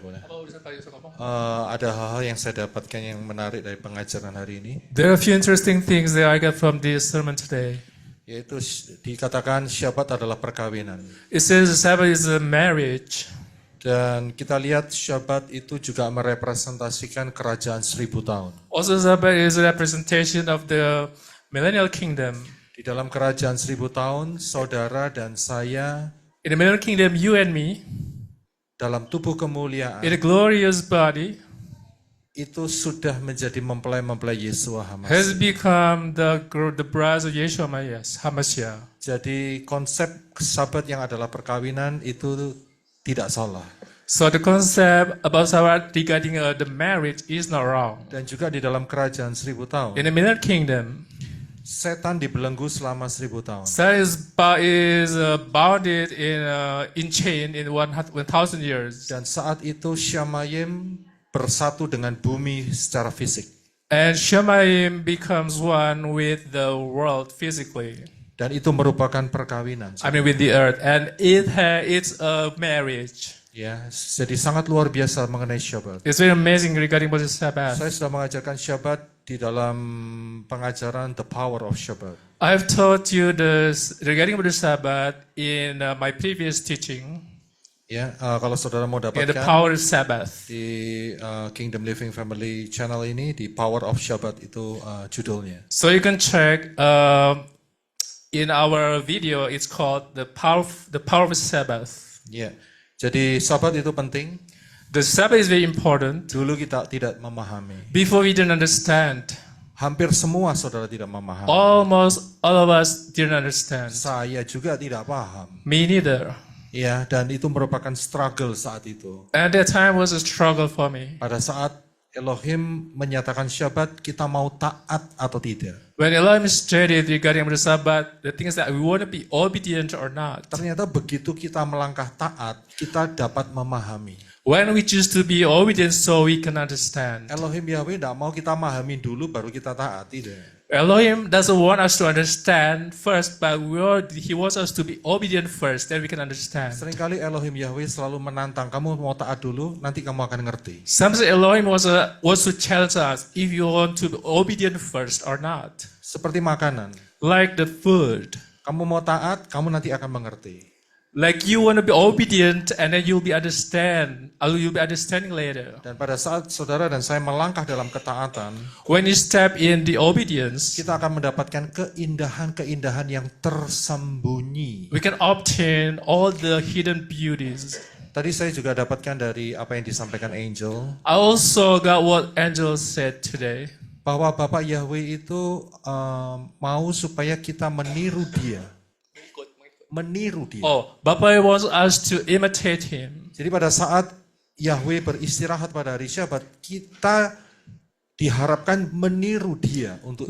Ada hal-hal yang saya dapatkan yang menarik dari pengajaran hari ini, There are a few interesting things that I got from this sermon today. yaitu dikatakan Syabat adalah perkawinan. It says the Sabbath is a marriage. Dan kita lihat Syabat itu juga merepresentasikan kerajaan 1000 tahun. Also, Sabbath is a representation of the millennial kingdom. Di dalam kerajaan 1000 tahun, saudara dan saya In the millennial kingdom, you and me, dalam tubuh kemuliaan in a glorious body, itu sudah menjadi mempelai-mempelai Yeshua has HaMashiach. become the bride of Yeshua HaMashiach. Jadi konsep Sabat yang adalah perkawinan itu tidak salah. So the concept about Sabbath regarding the marriage is not wrong. Dan juga di dalam kerajaan 1000 tahun, In the Millennial Kingdom, setan dibelenggu selama 1000 tahun. Satan is bounded in chain in 1,000 years. Dan saat itu Syamayim bersatu dengan bumi secara fisik. And Shemayim becomes one with the world physically. Dan itu merupakan perkawinan. I mean with the earth. And it's a marriage. Ya, jadi sangat luar biasa mengenai Syabat. It's very amazing regarding what is Sabbath. Saya sudah mengajarkan Syabat di dalam pengajaran The Power of Syabat. I have taught you this regarding what is Sabbath in my previous teaching. Ya, kalau saudara mau In the dapatkan power of Sabbath. di Kingdom Living Family channel ini, di Power of Syabat itu judulnya. So you can check in our video. It's called the power of Sabbath. Ya, jadi Sabat itu penting. The Sabbath is very important. Dulu kita tidak memahami. Before we didn't understand. Hampir semua saudara tidak memahami. Almost all of us didn't understand. Saya juga tidak paham. Me neither. Ya, dan itu merupakan struggle saat itu. At that time was a struggle for me. Pada saat Elohim menyatakan Syabat, kita mau taat atau tidak. When Elohim stated regarding the Sabbath, the thing is that we want to be obedient or not. Ternyata begitu kita melangkah taat, kita dapat memahami. When we choose to be obedient so we can understand. Elohim Yahweh tidak mau kita memahami dulu baru kita taat, tidak. Elohim doesn't want us to understand first, but He wants us to be obedient first, then we can understand. Seringkali Elohim Yahweh selalu menantang, kamu mau taat dulu, nanti kamu akan ngerti. Sometimes Elohim wants to challenge us if you want to be obedient first or not. Seperti makanan, Like the food. kamu mau taat, kamu nanti akan mengerti. Like you want to be obedient and then you'll be understanding later. Dan pada saat saudara dan saya melangkah dalam ketaatan, When you step in the obedience, kita akan mendapatkan keindahan-keindahan yang tersembunyi. we can obtain all the hidden beauties. Tadi saya juga dapatkan dari apa yang disampaikan Angel, I also got what Angel said today. bahwa Bapak Yahweh itu mau supaya kita meniru dia. Meniru dia. Oh, Bapa wants us to imitate Him. Jadi pada saat Yahweh beristirahat pada hari Syabat, kita diharapkan meniru dia untuk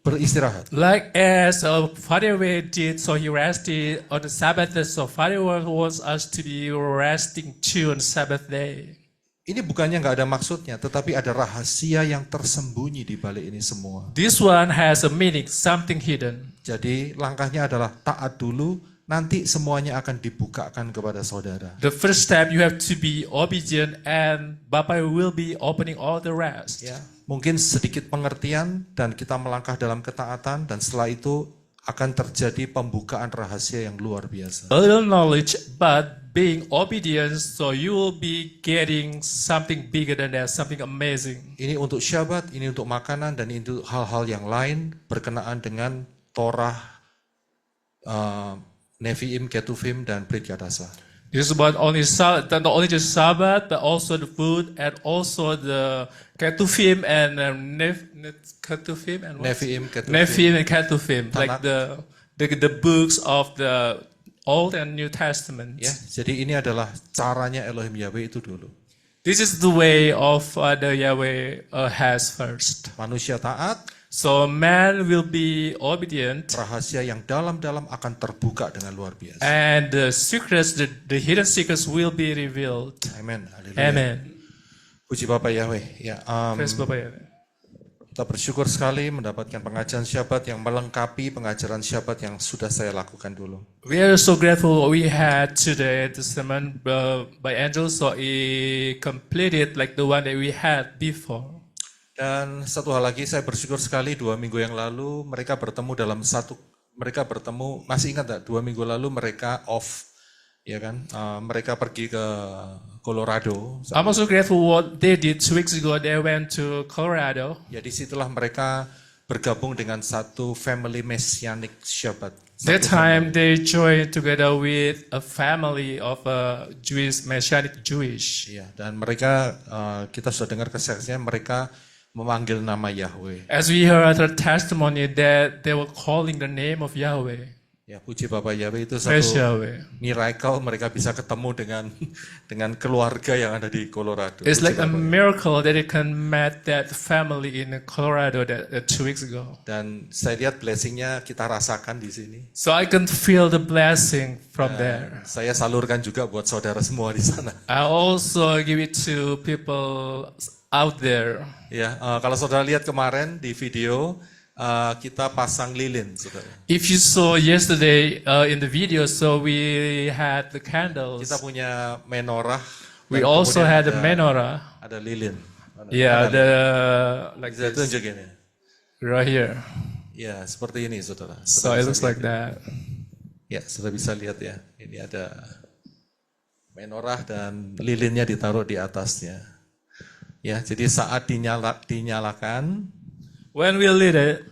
beristirahat. Like as Father did, so He rested on the Sabbath. So Father wants us to be resting too on Sabbath day. Ini bukannya nggak ada maksudnya, tetapi ada rahasia yang tersembunyi di balik ini semua. This one has a meaning, something hidden. Jadi langkahnya adalah taat dulu, nanti semuanya akan dibukakan kepada saudara. The first step, you have to be obedient, and Bapa will be opening all the rest. Ya, mungkin sedikit pengertian dan kita melangkah dalam ketaatan, dan setelah itu akan terjadi pembukaan rahasia yang luar biasa. A little knowledge, but being obedient, so you will be getting something bigger than that, something amazing. Ini untuk Syabat, ini untuk makanan, dan ini untuk hal-hal yang lain berkenaan dengan Torah, Nevi'im, Ketuvim, dan Brit Yadasa. This is about not only just Sabbath, but also the food, and also the Ketuvim and Ketuvim and what? Nevi'im, Ketuvim. Nephim and Ketuvim, like Tanakh. the books of the Old and New Testament. Ya, jadi ini adalah caranya Elohim Yahweh itu dulu. This is the way of the Yahweh has first. Manusia taat, So man will be obedient, rahasia yang dalam-dalam akan terbuka dengan luar biasa. and the secrets, the hidden secrets will be revealed. Amin. Haleluya. Amen. Puji Bapak Yahweh. Ya, Praise Bapa Yahweh. kita bersyukur sekali mendapatkan pengajaran Syabat yang melengkapi pengajaran Syabat yang sudah saya lakukan dulu. We are so grateful we had today the sermon by Angel, so he completed like the one that we had before. Dan satu hal lagi, saya bersyukur sekali 2 minggu yang lalu mereka bertemu masih ingat tak? 2 minggu lalu mereka off, ya kan? Mereka pergi ke Colorado. I'm also grateful what they did 2 weeks ago. They went to Colorado. Ya, disitulah mereka bergabung dengan satu family messianic Shabbat. That time they joined together with a family of Jewish, Messianic Jewish. Ya, dan mereka, kita sudah dengar kesaksian mereka memanggil nama Yahweh. As we heard the testimony that they were calling the name of Yahweh. Ya, puji Bapak Yahweh, itu Praise satu Yahweh. miracle mereka bisa ketemu dengan keluarga yang ada di Colorado. It's Puji like a Bapak Yahweh. miracle that it can met that family in Colorado that 2 weeks ago. Dan saya lihat blessing-nya kita rasakan di sini. So I can feel the blessing from there. Saya salurkan juga buat saudara semua di sana. I also give it to people out there. Ya, kalau saudara lihat kemarin di video, kita pasang lilin, saudara. If you saw yesterday in the video, so we had the candles. Kita punya menorah. We dan also kemudian had the menorah. Ada lilin. Yeah, the like Bisa this tunjukin ya. right here. Ya, seperti ini, saudara. So Saudara it bisa looks lihat like that. Ya, sudah bisa lihat ya. Ini ada menorah dan lilinnya ditaruh di atasnya. Ya, jadi saat dinyalakan, When we lit it,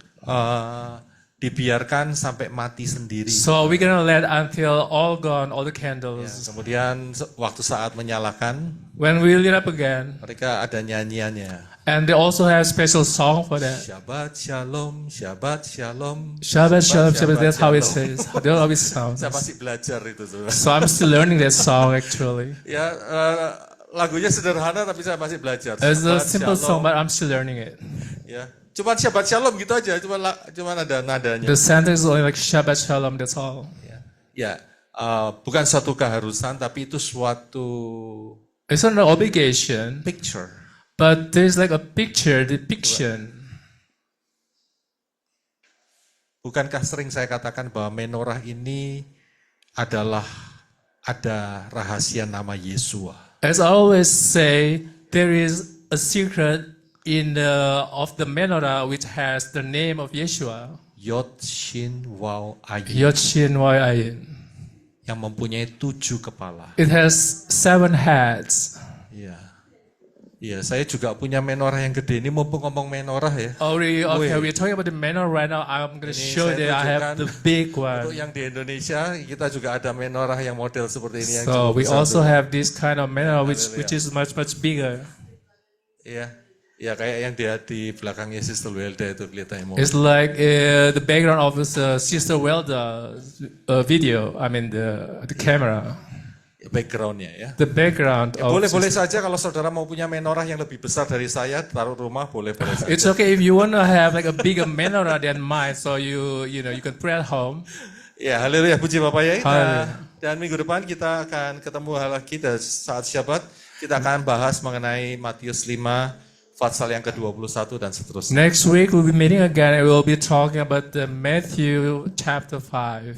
dibiarkan sampai mati sendiri. so we're gonna let until all gone, all the Ya, candles. kemudian waktu saat menyalakan, When we lit up again, mereka ada nyanyiannya. and they also have special song for that. Shabbat Shalom, Shabbat Shalom. Shabbat Shalom, Shabbat. That's how it Shalom. says. That's how it sounds. Saya masih belajar itu, saudara. So I'm still learning that song actually. Ya, lagunya sederhana tapi saya masih belajar. It's a Shabbat simple song, Shalom. but I'm still learning it. Ya, cuman Shabbat Shalom gitu aja, cuman ada nadanya. The sentence is only like Shabbat Shalom. That's all. Ya, bukan suatu keharusan, tapi itu suatu It's not an obligation, picture. but there's like a picture, depiction. Bukankah sering saya katakan bahwa menorah ini adalah ada rahasia nama Yesua. As I always say, there is a secret in of the menorah which has the name of Yeshua, Yod Shin Waw Ayin, Yod Shin Wai Ayin. yang mempunyai 7 kepala. It has 7 heads. Iya. Iya, saya juga punya menorah yang gede. Ini mumpung ngomong menorah ya. Okay, Wait. we're talking about the menorah right now. I'm going to Ini show saya that I have tunjukkan the big Untuk one. yang di Indonesia, kita juga ada menorah yang model seperti ini. Yang So cukup we besar also tuh. have this kind of menorah which is much bigger. Iya. Ya kayak yang di belakangnya Sister Welda itu kelihatannya. It's like the background of Sister Welda video. I mean the camera. Backgroundnya ya. The background of Boleh-boleh saja kalau saudara mau punya menorah yang lebih besar dari saya, taruh rumah boleh-boleh saja. It's okay if you want to have like a bigger menorah than mine, so you can pray at home. Ya, haleluya, puji Bapak ya. Haleluya. Dan minggu depan kita akan ketemu lagi saat Syabat. Kita akan bahas mengenai Matius 5, Fatsal yang ke-21 dan seterusnya. Next week we'll be meeting again and we'll be talking about the Matthew chapter 5.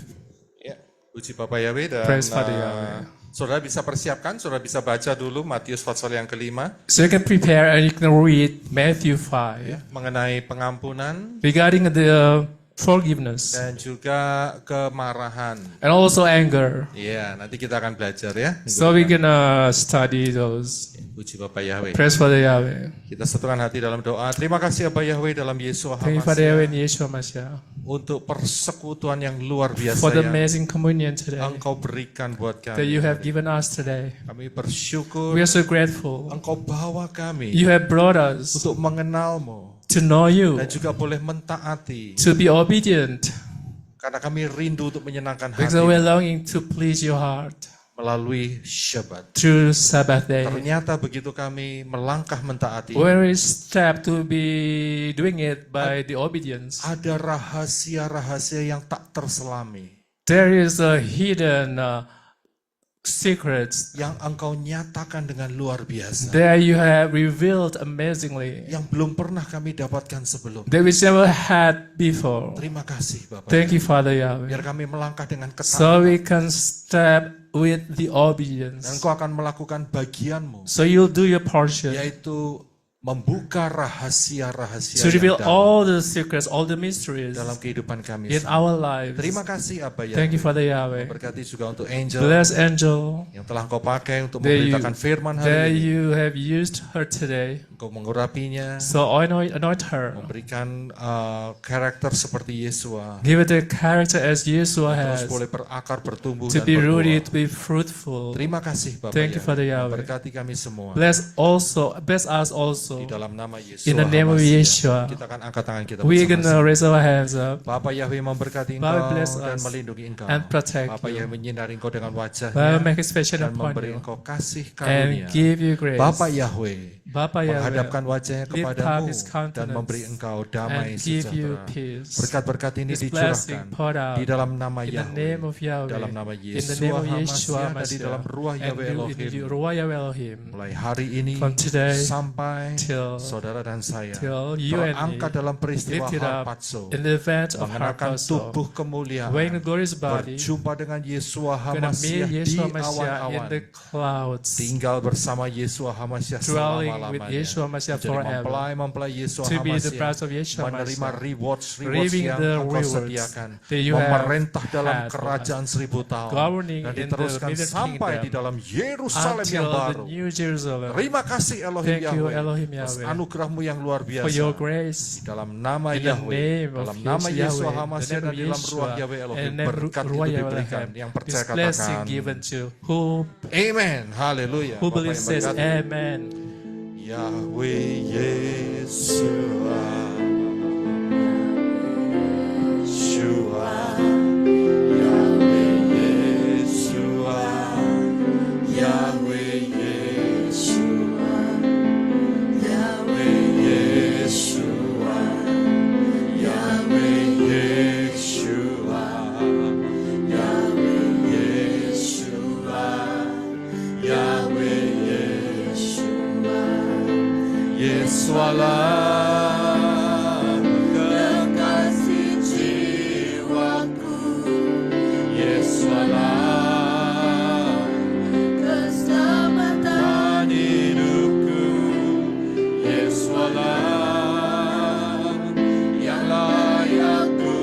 Ya, puji Bapak Yahweh dan Praise Father Yahweh. saudara bisa persiapkan, saudara bisa baca dulu Matius Fatsal yang ke-5 So you can prepare and you can read Matthew 5 mengenai pengampunan regarding the forgiveness dan juga kemarahan. and also anger. Iya, nanti kita akan belajar ya. minggu So we're depan. gonna study those. Puji Bapak Yahweh. Praise Father Yahweh. Kita satukan hati dalam doa. Terima kasih Bapak Yahweh dalam Yesus Thank you Father Yahweh in Yeshua Mashiach untuk persekutuan yang luar biasa for the yang amazing communion today Engkau berikan buat that kami. you have given us today. Kami bersyukur We are so grateful. Engkau bawa kami You have brought us untuk mengenalmu to know you, dan juga boleh mentaati to be obedient, karena kami rindu untuk menyenangkan because hati we're longing to please your heart melalui Syabat. through Sabbath day. Ternyata begitu kami melangkah mentaati, Where is step to be doing it by the obedience? ada rahasia-rahasia yang tak terselami There is a hidden secrets yang Engkau nyatakan dengan luar biasa, that you have revealed amazingly yang belum pernah kami dapatkan sebelum. that we never had before. Terima kasih Bapak. Thank you, Father Yahweh. Biar kami melangkah dengan So we ketaatan. can step with the Dan obedience. Engkau akan melakukan bagianmu, So you'll do your portion yaitu membuka rahasia-rahasia to reveal yang dalam all the secrets, all the mysteries dalam kehidupan kami. in our lives. Terima kasih Abah ya. Thank you, Father Yahweh. Berkati juga untuk Angel Bless Angel yang telah Engkau pakai untuk that memberitakan firman that hari ini. you have used her today. Engkau mengurapinya, So anoint her. memberikan karakter seperti Yesua, Give it the character as Yeshua terus has, boleh berakar, bertumbuh to dan be berbuah. rooted, to be fruitful. Terima kasih Bapak Thank you, ya. Father Yahweh. Berkati kami semua. Bless us also also. Di dalam nama Yesus. In the name of Yeshua. Kita akan angkat tangan kita We're gonna bersama-sama. raise our hands up. Bapak Yahweh memberkati Father, engkau bless dan us melindungi engkau. and protect Bapak you. Yahweh menyinari engkau dengan Father, wajahnya make His face dan upon memberi you engkau kasih and karunia. give you grace. Bapak Yahweh Bapa Yahweh, menghadapkan wajahnya lift up kepadamu His dan countenance memberi engkau damai and give you sejahtera. peace. Berkat-berkat ini His blessing dicurahkan poured out di dalam nama in the Yahweh, name of Yahweh, dalam nama in the name of Yeshua Yeshua dan di dalam ruah and Yahweh in Elohim. Ruah Yahweh Elohim. Mulai hari ini From today sampai till- saudara dan saya till you and me terangkat dalam peristiwa lift it up Harpazo, in the event of mengenakan Harpazo, tubuh kemuliaan, wearing the glorious body, berjumpa dengan Yeshua gonna Hamasiah meet di Yeshua Mashiach in awan-awan, the clouds, tinggal bersama Yeshua Hamasiah dwelling with selama-lamanya, Yeshua Mashiach menjadi forever, mempelai Yeshua to be the Hamasiah, bride of Yeshua menerima Mashiach, rewards reaping yang the engkau rewards sediakan, that you have memerintah dalam had for kerajaan 1000 tahun, governing dan in the diteruskan millennium sampai kingdom di dalam Yerusalem yang until the baru. New Jerusalem. Terima kasih Elohim Thank you, Yahweh Elohim atas Yahweh, anugerahmu yang luar for biasa. your grace. Dalam nama In the Yahweh, name of dalam nama Yeshua Yeshua Yahweh, Hamasiah the name dan of di dalam Yeshua, ruah Yahweh Elohim, and name berkat Ruah itu Yahweh diberikan. Elohim. Yang percaya This blessing katakan given to who Amen, haleluya. who Bapak believes yang says berkati, Amen. Yahweh Yeshua, Yeshua, Yahweh Yeshua, Yahweh Yeshua, Yahweh Yeshua, Yahweh Yeshua, Yahweh Yeshua, Yahweh Yeshua, Yesualah kekasih jiwaku, Yesualah keselamatan hidupku, Yesualah yang layak ku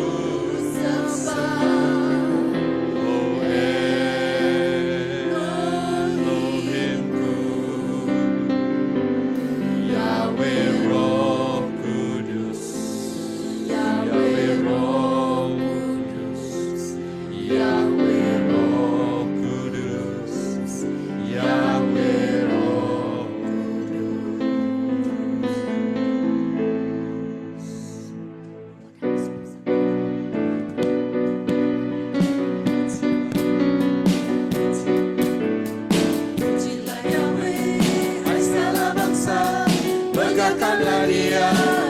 sembah. Oh Elohimku, Yahweh Roh Kudus, Yahweh Roh Kudus, Yahweh Roh Kudus, Yahweh Roh Pujilah Yahweh, hai segala bangsa, banggakanlah Dia,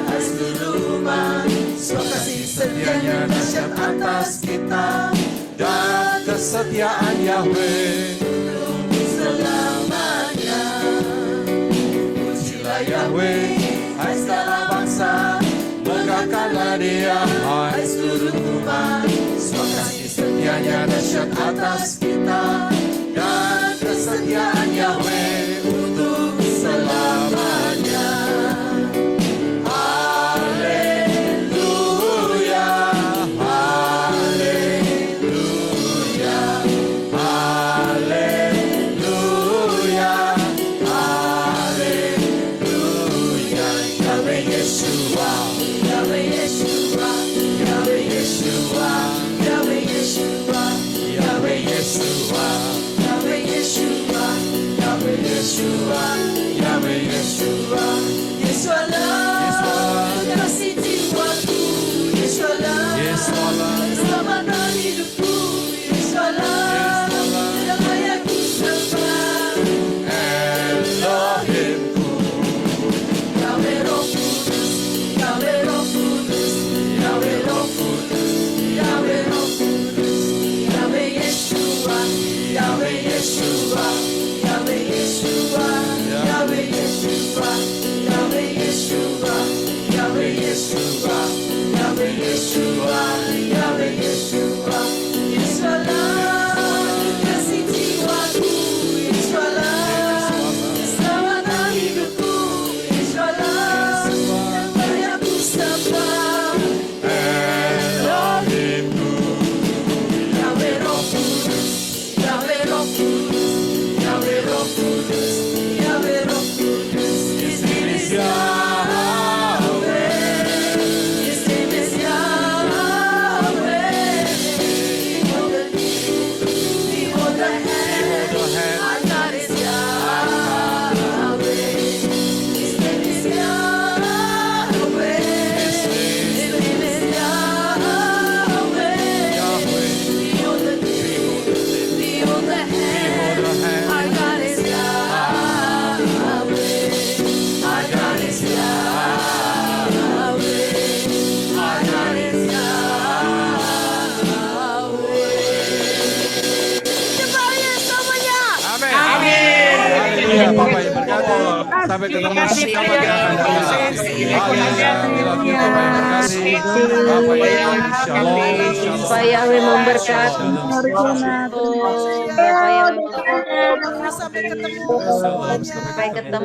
hai seluruh umat. Sebab kasih setianya dahsyat atas kita, dan kesetiaan Yahweh untuk selamanya. Pujilah Yahweh, hai segala bangsa, banggakanlah Dia, hai seluruh umat. Sebab kasih setianya dahsyat atas kita, dan kesetiaan Yahweh untuk selamanya. Haleluya, haleluya, haleluya, haleluya. Yahweh Yeshua, Yahweh Yeshua, Yahweh Yeshua, Yahweh Yeshua, Yahweh Yeshua, Yahweh Yeshua, Yahweh Yeshua. Behold the hand. Our God is Yahweh. Our God is Yahweh. Our God is Yahweh. Cepat ya semuanya. Amin. Haleluya, Bapak yang berkati. Sampai ketemu di kapan kita akan datang. Haleluya, Bapak yang berkati. Bapak yang shalom. Bapak Yahweh memberkati. Sampai ketemu Shalom. semuanya. Sampai ketemu.